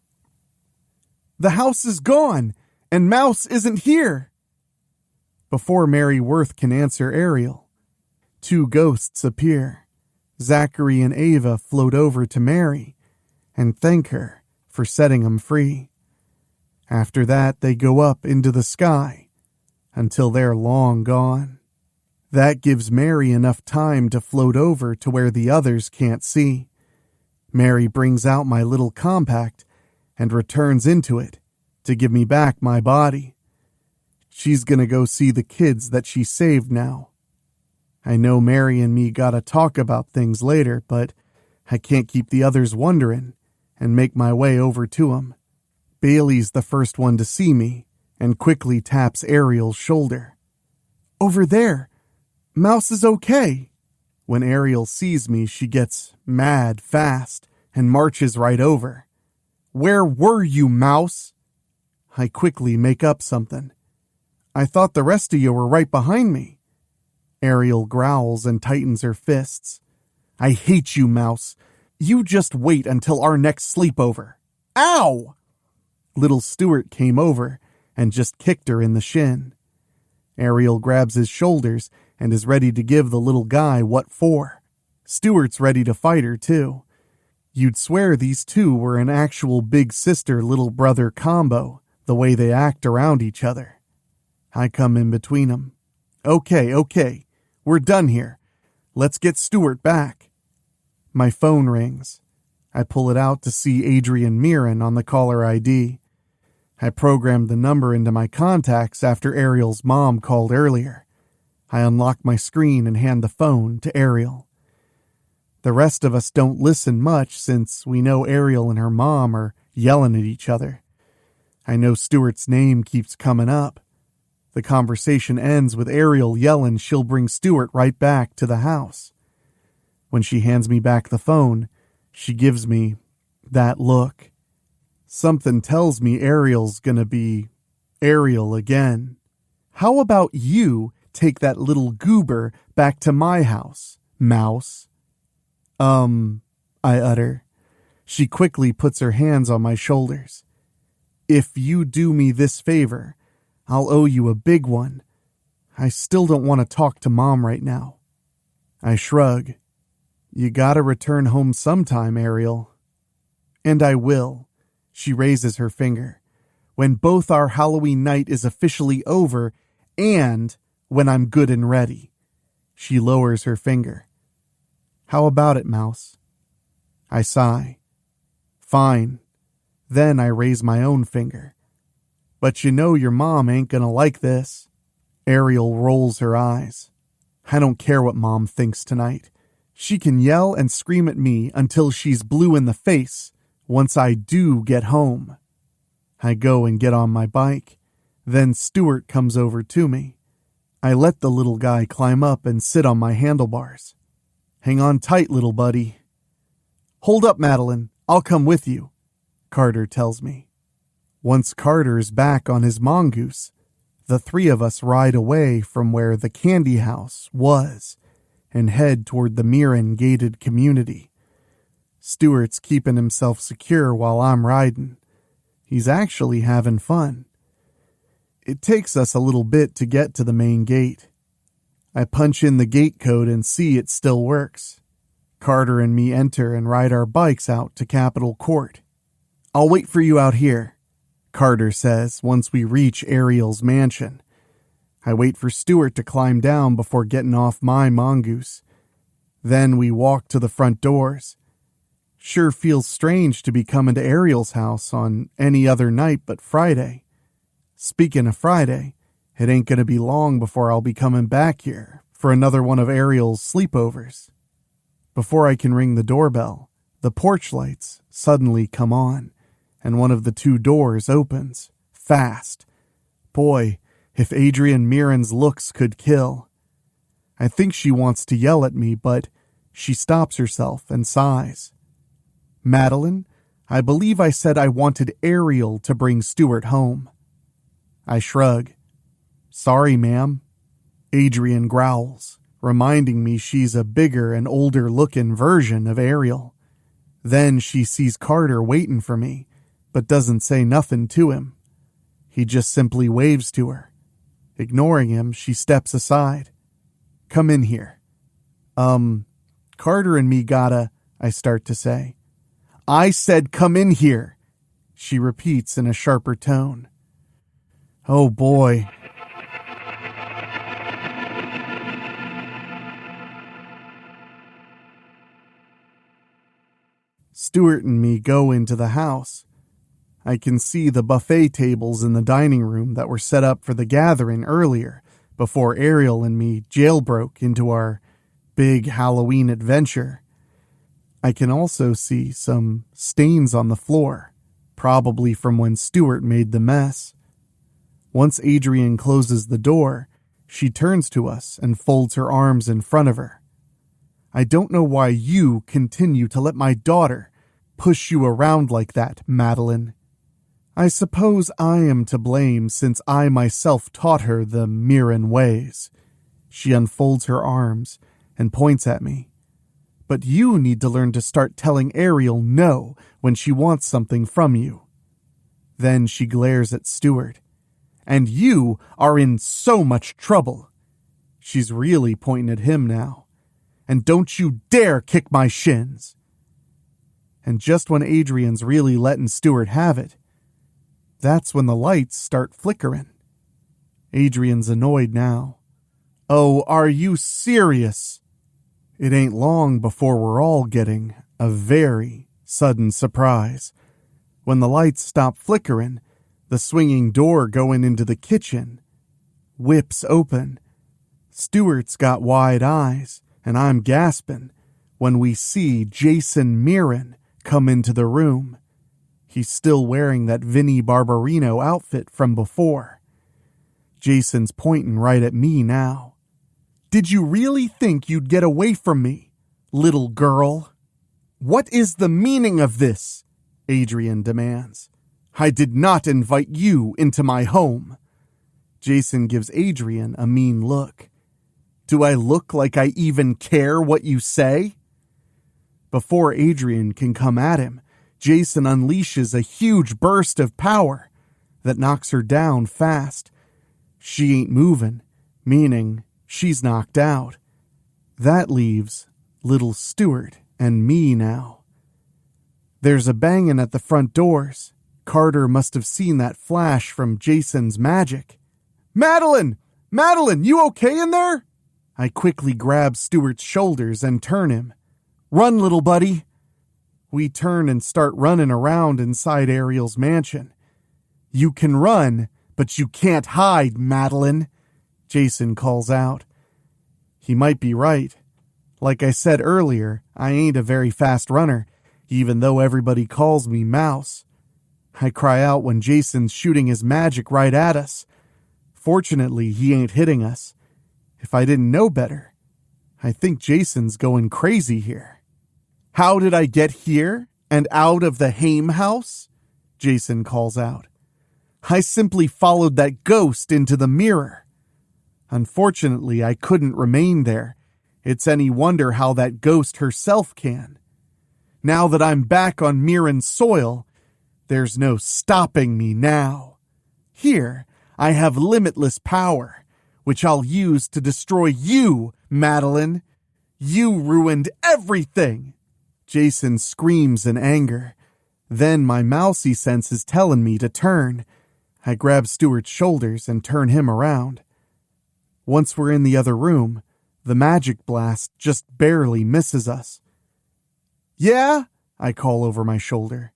The house is gone, and Mouse isn't here. Before Mary Worth can answer Ariel, two ghosts appear. Zachary and Ava float over to Mary and thank her for setting them free. After that, they go up into the sky until they're long gone. That gives Mary enough time to float over to where the others can't see. Mary brings out my little compact and returns into it to give me back my body. She's gonna go see the kids that she saved now. I know Mary and me gotta talk about things later, but I can't keep the others wondering and make my way over to 'em. Bailey's the first one to see me and quickly taps Ariel's shoulder. Over there! Mouse is okay. When Ariel sees me, she gets mad fast and marches right over. Where were you, Mouse? I quickly make up something. I thought the rest of you were right behind me. Ariel growls and tightens her fists. I hate you, Mouse. You just wait until our next sleepover. Ow! Little Stuart came over and just kicked her in the shin. Ariel grabs his shoulders and is ready to give the little guy what for. Stuart's ready to fight her, too. You'd swear these two were an actual big sister-little brother combo, the way they act around each other. I come in between them. Okay, we're done here. Let's get Stuart back. My phone rings. I pull it out to see Adrian Mirren on the caller ID. I programmed the number into my contacts after Ariel's mom called earlier. I unlock my screen and hand the phone to Ariel. The rest of us don't listen much since we know Ariel and her mom are yelling at each other. I know Stuart's name keeps coming up. The conversation ends with Ariel yelling she'll bring Stuart right back to the house. When she hands me back the phone, she gives me that look. Something tells me Ariel's gonna be Ariel again. How about you take that little goober back to my house, Mouse? I utter. She quickly puts her hands on my shoulders. If you do me this favor, I'll owe you a big one. I still don't want to talk to Mom right now. I shrug. You gotta return home sometime, Ariel. And I will. She raises her finger. When both our Halloween night is officially over and when I'm good and ready. She lowers her finger. How about it, Mouse? I sigh. Fine. Then I raise my own finger. But you know your mom ain't gonna like this. Ariel rolls her eyes. I don't care what Mom thinks tonight. She can yell and scream at me until she's blue in the face once I do get home. I go and get on my bike. Then Stuart comes over to me. I let the little guy climb up and sit on my handlebars. Hang on tight, little buddy. Hold up, Madeline. I'll come with you, Carter tells me. Once Carter's back on his mongoose, the three of us ride away from where the candy house was and head toward the Mirren gated community. Stuart's keeping himself secure while I'm riding. He's actually having fun. It takes us a little bit to get to the main gate. I punch in the gate code and see it still works. Carter and me enter and ride our bikes out to Capitol Court. I'll wait for you out here, Carter says once we reach Ariel's mansion. I wait for Stuart to climb down before getting off my mongoose. Then we walk to the front doors. Sure feels strange to be coming to Ariel's house on any other night but Friday. Speaking of Friday, it ain't gonna be long before I'll be coming back here for another one of Ariel's sleepovers. Before I can ring the doorbell, the porch lights suddenly come on, and one of the two doors opens, fast. Boy, if Adrian Mirren's looks could kill. I think she wants to yell at me, but she stops herself and sighs. Madeline, I believe I said I wanted Ariel to bring Stuart home. I shrug. Sorry, ma'am. Adrian growls, reminding me she's a bigger and older-looking version of Ariel. Then she sees Carter waiting for me, but doesn't say nothing to him. He just simply waves to her. Ignoring him, she steps aside. Come in here. Carter and me gotta, I start to say. I said come in here, she repeats in a sharper tone. Oh boy. Stuart and me go into the house. I can see the buffet tables in the dining room that were set up for the gathering earlier, before Ariel and me jailbroke into our big Halloween adventure. I can also see some stains on the floor, probably from when Stuart made the mess. Once Adrian closes the door, she turns to us and folds her arms in front of her. I don't know why you continue to let my daughter push you around like that, Madeline. I suppose I am to blame since I myself taught her the Mirren ways. She unfolds her arms and points at me. But you need to learn to start telling Ariel no when she wants something from you. Then she glares at Stuart. And you are in so much trouble. She's really pointing at him now. And don't you dare kick my shins. And just when Adrian's really letting Stuart have it, that's when the lights start flickering. Adrian's annoyed now. Oh, are you serious? It ain't long before we're all getting a very sudden surprise. When the lights stop flickering, the swinging door going into the kitchen whips open. Stuart's got wide eyes, and I'm gasping when we see Jason Mirren come into the room. He's still wearing that Vinnie Barbarino outfit from before. Jason's pointing right at me now. Did you really think you'd get away from me, little girl? What is the meaning of this? Adrian demands. I did not invite you into my home. Jason gives Adrian a mean look. Do I look like I even care what you say? Before Adrian can come at him, Jason unleashes a huge burst of power that knocks her down fast. She ain't moving, meaning she's knocked out. That leaves little Stuart and me now. There's a banging at the front doors. Carter must have seen that flash from Jason's magic. Madeline! Madeline, you okay in there? I quickly grab Stuart's shoulders and turn him. Run, little buddy. We turn and start running around inside Ariel's mansion. You can run, but you can't hide, Madeline, Jason calls out. He might be right. Like I said earlier, I ain't a very fast runner, even though everybody calls me Mouse. I cry out when Jason's shooting his magic right at us. Fortunately, he ain't hitting us. If I didn't know better, I think Jason's going crazy here. How did I get here and out of the Haim house? Jason calls out. I simply followed that ghost into the mirror. Unfortunately, I couldn't remain there. It's any wonder how that ghost herself can. Now that I'm back on Mirren's soil, there's no stopping me now. Here, I have limitless power, which I'll use to destroy you, Madeline. You ruined everything. Jason screams in anger. Then my mousy sense is telling me to turn. I grab Stuart's shoulders and turn him around. Once we're in the other room, The magic blast just barely misses us. "Yeah?" I call over my shoulder.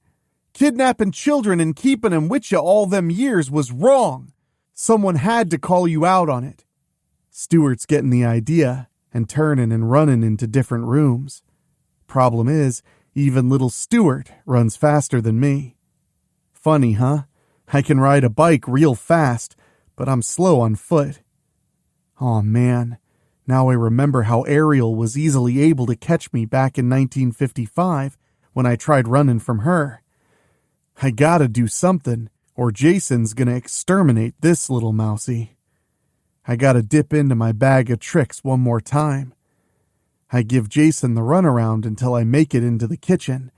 "Kidnapping children and keeping 'em with you all them years was wrong. Someone had to call you out on it." Stuart's getting the idea and turning and running into different rooms. Problem is, even little Stuart runs faster than me. Funny, huh? I can ride a bike real fast, but I'm slow on foot. Aw, man. Now I remember how Ariel was easily able to catch me back in 1955 when I tried running from her. I gotta do something, or Jason's gonna exterminate this little mousie. I gotta dip into my bag of tricks one more time. I give Jason the runaround until I make it into the kitchen.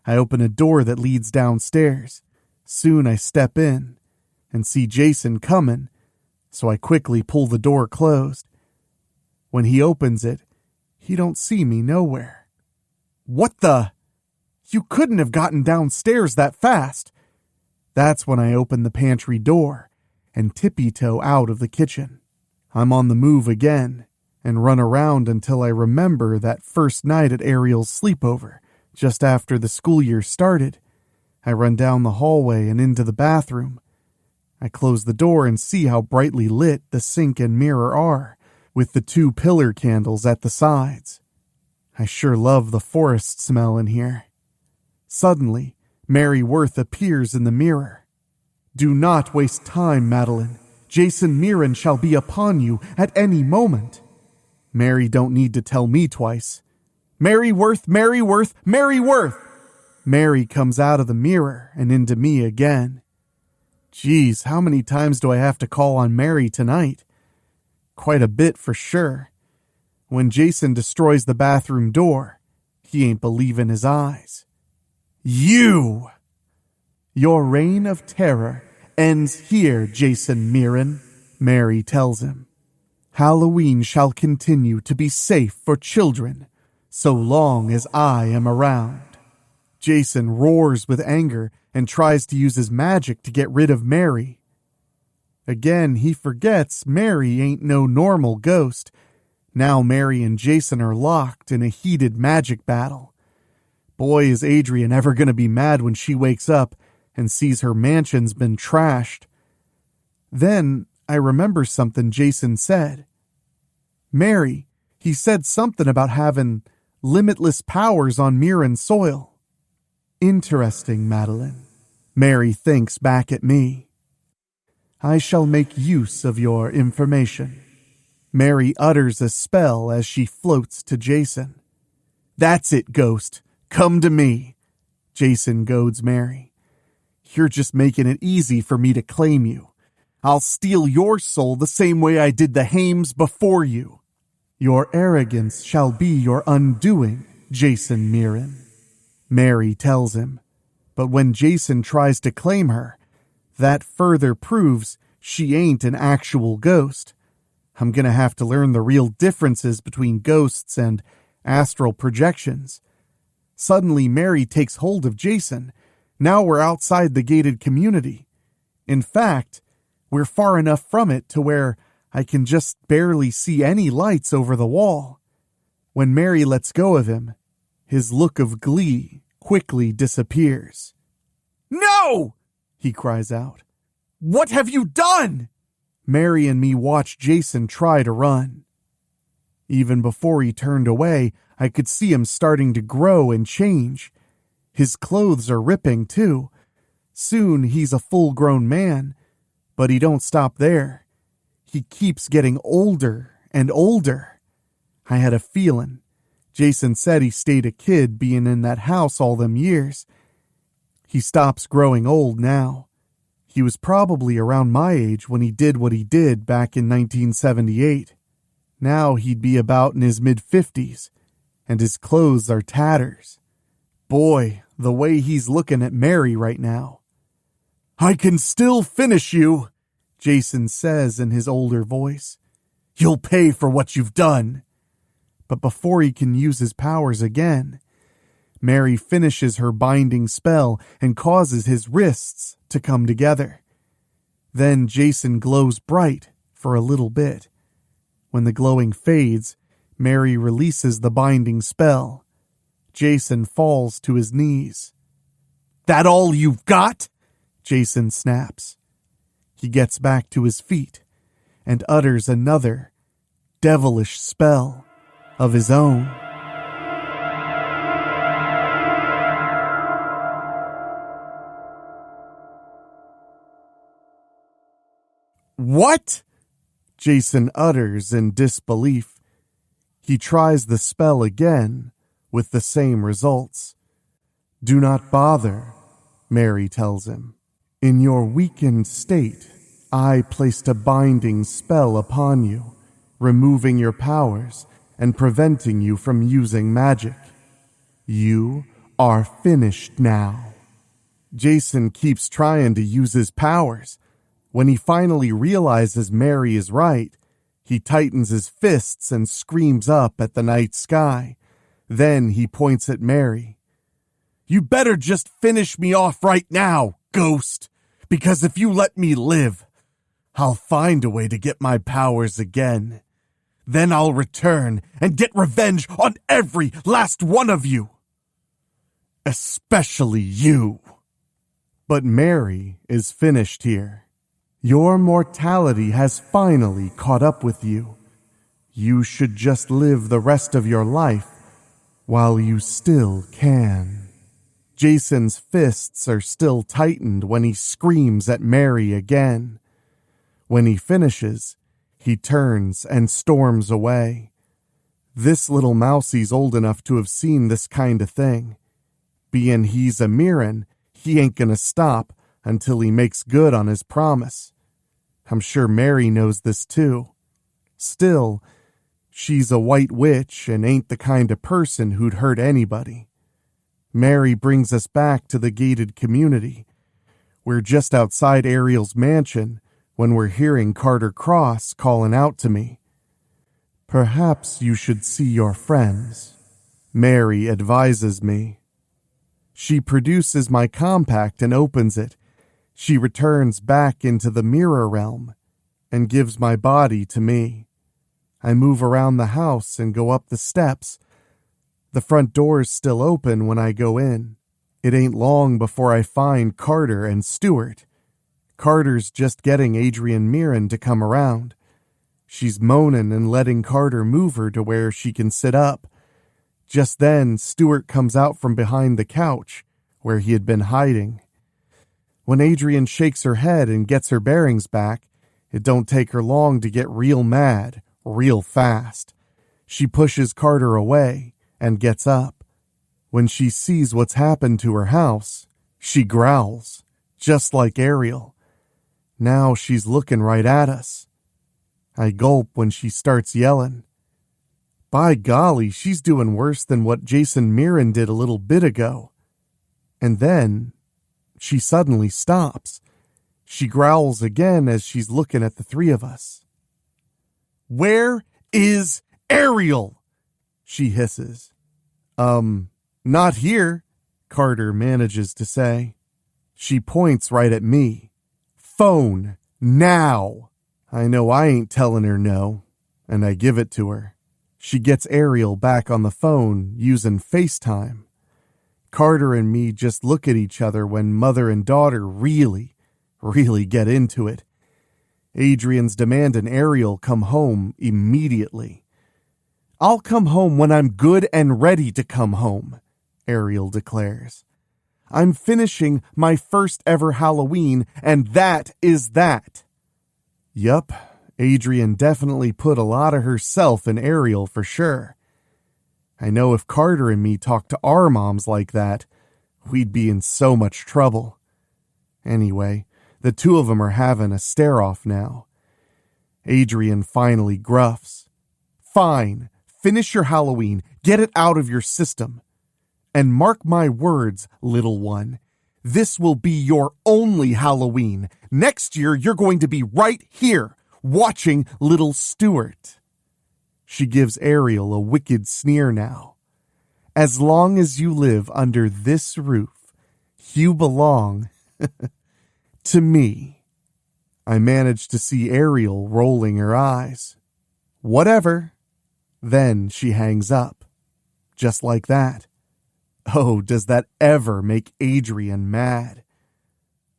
I open a door that leads downstairs. Soon I step in and see Jason coming, so I quickly pull the door closed. When he opens it, he don't see me nowhere. "What the? You couldn't have gotten downstairs that fast." That's when I open the pantry door and tippy-toe out of the kitchen. I'm on the move again and run around until I remember that first night at Ariel's sleepover, just after the school year started. I run down the hallway and into the bathroom. I close the door and see how brightly lit the sink and mirror are, with the 2 pillar candles at the sides. I sure love the forest smell in here. Suddenly, Mary Worth appears in the mirror. "Do not waste time, Madeline. Jason Mirren shall be upon you at any moment." Mary don't need to tell me twice. "Mary Worth, Mary Worth, Mary Worth!" Mary comes out of the mirror and into me again. Geez, how many times do I have to call on Mary tonight? Quite a bit for sure. When Jason destroys the bathroom door, he ain't believing his eyes. "You! Your reign of terror ends here, Jason Mirren," Mary tells him. "Halloween shall continue to be safe for children, so long as I am around." Jason roars with anger and tries to use his magic to get rid of Mary. Again, he forgets Mary ain't no normal ghost. Now Mary and Jason are locked in a heated magic battle. Boy, is Adrian ever gonna be mad when she wakes up and sees her mansion's been trashed. Then I remember something Jason said. "Mary, he said something about having limitless powers on Mirren soil." "Interesting, Madeline." Mary thinks back at me. "I shall make use of your information." Mary utters a spell as she floats to Jason. "That's it, ghost. Come to me." Jason goads Mary. "You're just making it easy for me to claim you. I'll steal your soul the same way I did the Hames before you." "Your arrogance shall be your undoing, Jason Mirren," Mary tells him. But when Jason tries to claim her, that further proves she ain't an actual ghost. I'm gonna have to learn the real differences between ghosts and astral projections. Suddenly, Mary takes hold of Jason. Now we're outside the gated community. In fact, we're far enough from it to where I can just barely see any lights over the wall. When Mary lets go of him, his look of glee quickly disappears. "No!" he cries out. "What have you done?" Mary and me watch Jason try to run. Even before he turned away, I could see him starting to grow and change. His clothes are ripping too. Soon he's a full-grown man, but he don't stop there. He keeps getting older and older. I had a feeling. Jason said he stayed a kid being in that house all them years. He stops growing old now. He was probably around my age when he did what he did back in 1978. Now he'd be about in his mid-50s, and his clothes are tatters. Boy, the way he's looking at Mary right now. "I can still finish you," Jason says in his older voice. "You'll pay for what you've done." But before he can use his powers again, Mary finishes her binding spell and causes his wrists to come together. Then Jason glows bright for a little bit. When the glowing fades, Mary releases the binding spell. Jason falls to his knees. "That all you've got?" Jason snaps. He gets back to his feet and utters another devilish spell of his own. "What?" Jason utters in disbelief. He tries the spell again with the same results. "Do not bother," Mary tells him. "In your weakened state, I placed a binding spell upon you, removing your powers and preventing you from using magic. You are finished now." Jason keeps trying to use his powers. When he finally realizes Mary is right, he tightens his fists and screams up at the night sky. Then he points at Mary. "You better just finish me off right now, ghost, because if you let me live, I'll find a way to get my powers again. Then I'll return and get revenge on every last one of you. Especially you." But Mary is finished here. Your mortality has finally caught up with you. You should just live the rest of your life while you still can. Jason's fists are still tightened when he screams at Mary again. When he finishes, he turns and storms away. This little mousie's old enough to have seen this kind of thing. Being he's a Mirren, he ain't gonna stop until he makes good on his promise. I'm sure Mary knows this too. Still, she's a white witch and ain't the kind of person who'd hurt anybody. Mary brings us back to the gated community. We're just outside Ariel's mansion when we're hearing Carter Cross calling out to me. "Perhaps you should see your friends," Mary advises me. She produces my compact and opens it. She returns back into the mirror realm and gives my body to me. I move around the house and go up the steps. The front door's still open when I go in. It ain't long before I find Carter and Stuart. Carter's just getting Adrian Mirren to come around. She's moaning and letting Carter move her to where she can sit up. Just then, Stuart comes out from behind the couch where he had been hiding. When Adrian shakes her head and gets her bearings back, it don't take her long to get real mad, real fast. She pushes Carter away and gets up. When she sees what's happened to her house, she growls, just like Ariel. Now she's looking right at us. I gulp when she starts yelling. By golly, she's doing worse than what Jason Mirren did a little bit ago. And then she suddenly stops. She growls again as she's looking at the three of us. "Where is Ariel?" she hisses. Not here," Carter manages to say. She points right at me. "Phone, now." I know I ain't telling her no, and I give it to her. She gets Ariel back on the phone using FaceTime. Carter and me just look at each other when mother and daughter really get into it. Adrian's demanding Ariel come home immediately. "I'll come home when I'm good and ready to come home," Ariel declares. "I'm finishing my first ever Halloween, and that is that." Yup, Adrian definitely put a lot of herself in Ariel for sure. I know if Carter and me talked to our moms like that, we'd be in so much trouble. Anyway, the two of them are having a stare-off now. Adrian finally gruffs. "Fine, finish your Halloween, get it out of your system. And mark my words, little one, this will be your only Halloween. Next year, you're going to be right here, watching little Stuart." She gives Ariel a wicked sneer now. "As long as you live under this roof, you belong to me." I managed to see Ariel rolling her eyes. "Whatever. Then she hangs up. Just like that. Oh, does that ever make Adrian mad?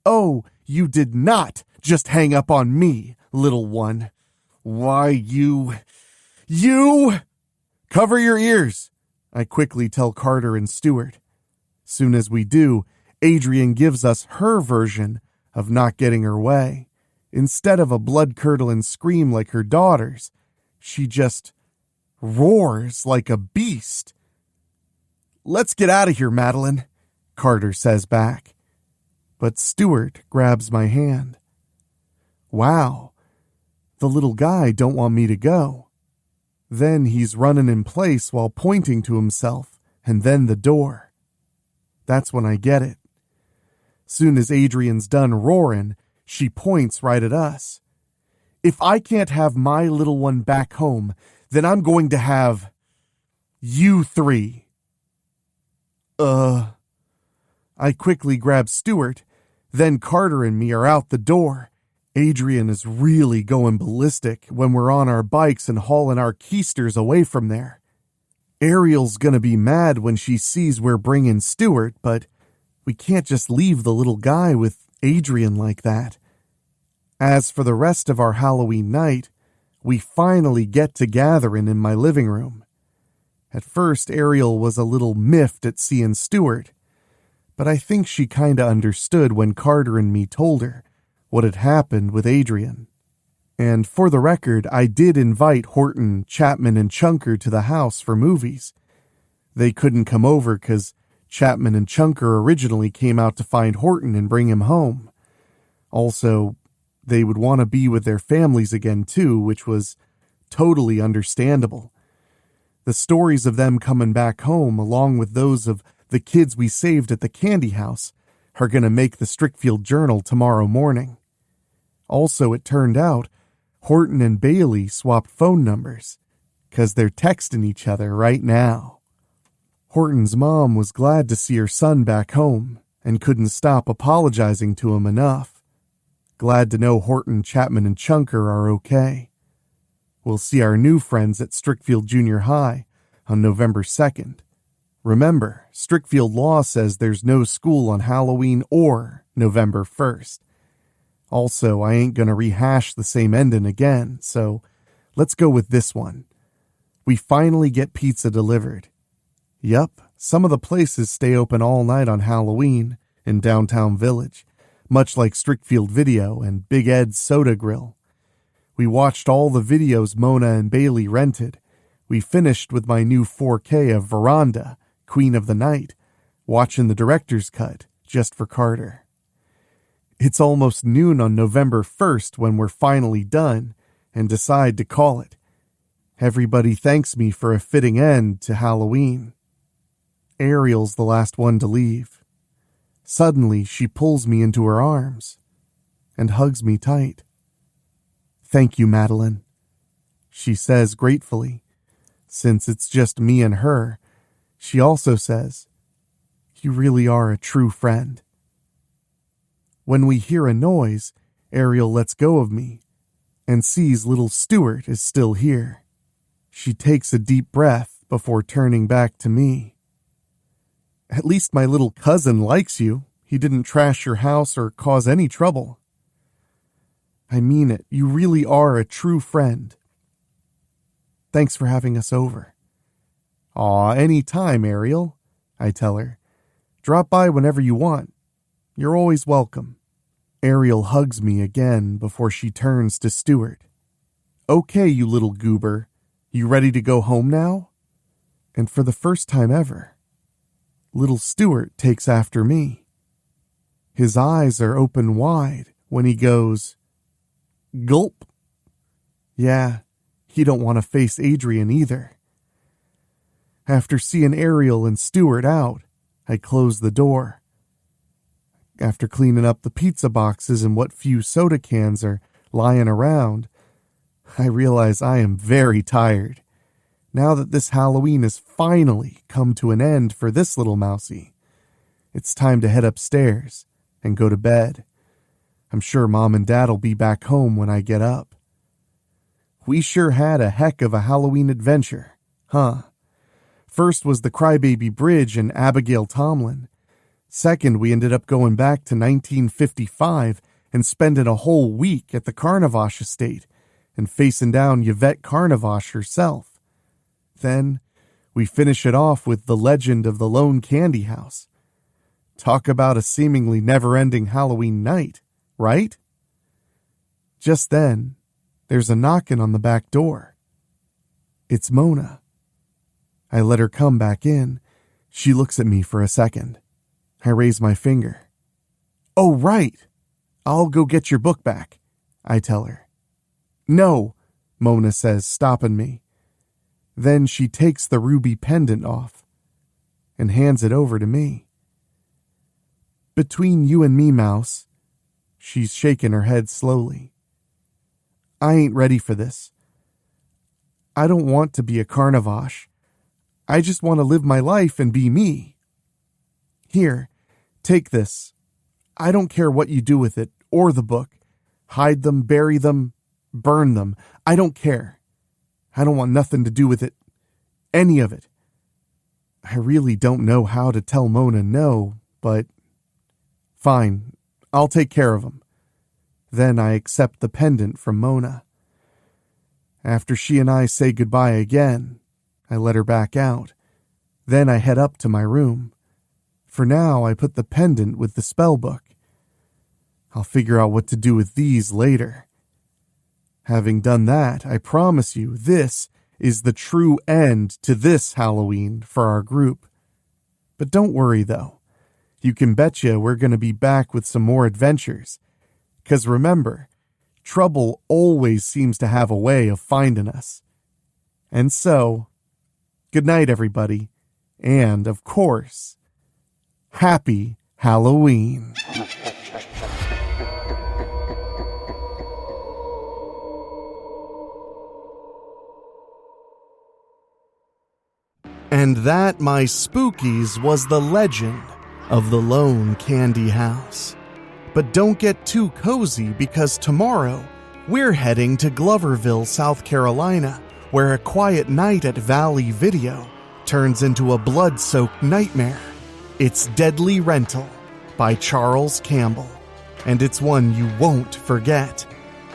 Oh, you did not just hang up on me, little one. Why, you... Cover your ears, I quickly tell Carter and Stuart. Soon as we do, Adrian gives us her version of not getting her way. Instead of a blood-curdling scream like her daughter's, she just roars like a beast. Let's get out of here, Madeline, Carter says back. But Stuart grabs my hand. Wow, the little guy don't want me to go. Then he's running in place while pointing to himself, and then the door. That's when I get it. Soon as Adrian's done roaring, she points right at us. If I can't have my little one back home, then I'm going to have you three. I quickly grab Stuart, then Carter and me are out the door. Adrian is really going ballistic when we're on our bikes and hauling our keisters away from there. Ariel's gonna be mad when she sees we're bringing Stuart, but we can't just leave the little guy with Adrian like that. As for the rest of our Halloween night, we finally get to gathering in my living room. At first, Ariel was a little miffed at seeing Stuart, but I think she kinda understood when Carter and me told her what had happened with Adrian. And for the record, I did invite Horton, Chapman, and Chunker to the house for movies. They couldn't come over because Chapman and Chunker originally came out to find Horton and bring him home. Also, they would want to be with their families again too, which was totally understandable. The stories of them coming back home, along with those of the kids we saved at the candy house, are going to make the Strickfield Journal tomorrow morning. Also, it turned out Horton and Bailey swapped phone numbers, 'cause they're texting each other right now. Horton's mom was glad to see her son back home and couldn't stop apologizing to him enough. Glad to know Horton, Chapman, and Chunker are okay. We'll see our new friends at Strickfield Junior High on November 2nd. Remember, Strickfield law says there's no school on Halloween or November 1st. Also, I ain't gonna rehash the same ending again, so let's go with this one. We finally get pizza delivered. Yup, some of the places stay open all night on Halloween in downtown Village, much like Strickfield Video and Big Ed's Soda Grill. We watched all the videos Mona and Bailey rented. We finished with my new 4K of Veranda, Queen of the Night, watching the director's cut just for Carter. It's almost noon on November 1st when we're finally done and decide to call it. Everybody thanks me for a fitting end to Halloween. Ariel's the last one to leave. Suddenly, she pulls me into her arms and hugs me tight. Thank you, Madeline, she says gratefully. Since it's just me and her, she also says, you really are a true friend. When we hear a noise, Ariel lets go of me and sees little Stuart is still here. She takes a deep breath before turning back to me. At least my little cousin likes you. He didn't trash your house or cause any trouble. I mean it. You really are a true friend. Thanks for having us over. Aw, any time, Ariel, I tell her. Drop by whenever you want. You're always welcome. Ariel hugs me again before she turns to Stuart. Okay, you little goober. You ready to go home now? And for the first time ever, little Stuart takes after me. His eyes are open wide when he goes, gulp. Yeah, he don't want to face Adrian either. After seeing Ariel and Stuart out, I close the door. After cleaning up the pizza boxes and what few soda cans are lying around, I realize I am very tired. Now that this Halloween has finally come to an end for this little mousie, it's time to head upstairs and go to bed. I'm sure Mom and Dad'll be back home when I get up. We sure had a heck of a Halloween adventure, huh? First was the Crybaby Bridge and Abigail Tomlin. Second, we ended up going back to 1955 and spending a whole week at the Carnavash estate and facing down Yvette Carnavash herself. Then, we finish it off with the legend of the Lone Candy House. Talk about a seemingly never-ending Halloween night, right? Just then, there's a knocking on the back door. It's Mona. I let her come back in. She looks at me for a second. I raise my finger. "Oh, right. I'll go get your book back," I tell her. "No," Mona says, stopping me. Then she takes the ruby pendant off and hands it over to me. "Between you and me, Mouse," she's shaking her head slowly, "I ain't ready for this. I don't want to be a Carnavash. I just want to live my life and be me. Here, take this. I don't care what you do with it or the book. Hide them, bury them, burn them. I don't care. I don't want nothing to do with it. Any of it." I really don't know how to tell Mona no, but fine, I'll take care of them. Then I accept the pendant from Mona. After she and I say goodbye again, I let her back out. Then I head up to my room. For now, I put the pendant with the spell book. I'll figure out what to do with these later. Having done that, I promise you this is the true end to this Halloween for our group. But don't worry, though. You can betcha we're going to be back with some more adventures. 'Cause remember, trouble always seems to have a way of finding us. And so, good night, everybody. And, of course, Happy Halloween. And that, my spookies, was the legend of the Lone Candy House. But don't get too cozy, because tomorrow we're heading to Gloverville, South Carolina, where a quiet night at Valley Video turns into a blood-soaked nightmare. It's Deadly Rental by Charles Campbell, and it's one you won't forget.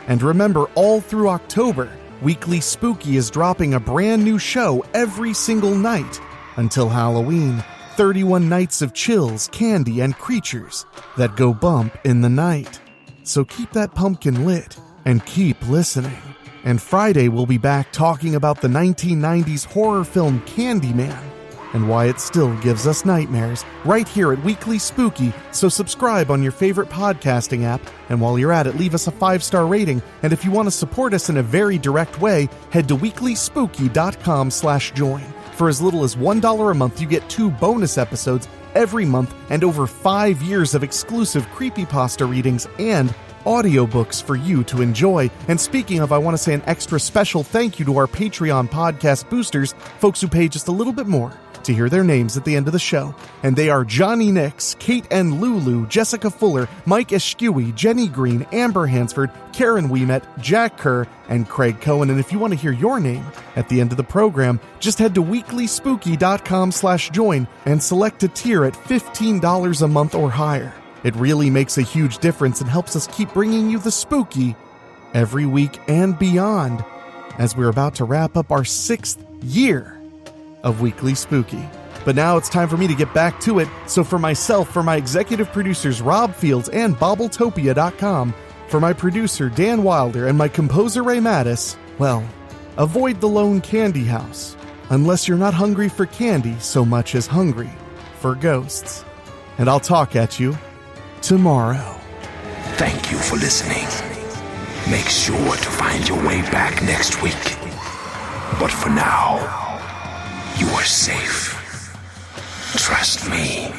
And remember, all through October, Weekly Spooky is dropping a brand new show every single night until Halloween. 31 nights of chills, candy, and creatures that go bump in the night. So keep that pumpkin lit and keep listening. And Friday we'll be back talking about the 1990s horror film Candyman and why it still gives us nightmares right here at Weekly Spooky. So subscribe on your favorite podcasting app, and while you're at it, leave us a 5-star rating. And if you want to support us in a very direct way, head to weeklyspooky.com/join. For as little as $1 a month, you get 2 bonus episodes every month and over 5 years of exclusive creepypasta readings and audiobooks for you to enjoy. And speaking of, I want to say an extra special thank you to our Patreon podcast boosters, folks who pay just a little bit more to hear their names at the end of the show. And they are Johnny Nix, Kate N. Lulu, Jessica Fuller, Mike Eschewey, Jenny Green, Amber Hansford, Karen Weemet, Jack Kerr, and Craig Cohen. And if you want to hear your name at the end of the program, just head to weeklyspooky.com/join and select a tier at $15 a month or higher. It really makes a huge difference and helps us keep bringing you the spooky every week and beyond, as we're about to wrap up our 6th year of Weekly Spooky. But now it's time for me to get back to it. So for myself, for my executive producers Rob Fields and Bobbletopia.com, for my producer Dan Wilder and my composer Ray Mattis, well, avoid the Lone Candy House, unless you're not hungry for candy so much as hungry for ghosts. And I'll talk at you tomorrow. Thank you for listening. Make sure to find your way back next week. But for now, you are safe. Trust me.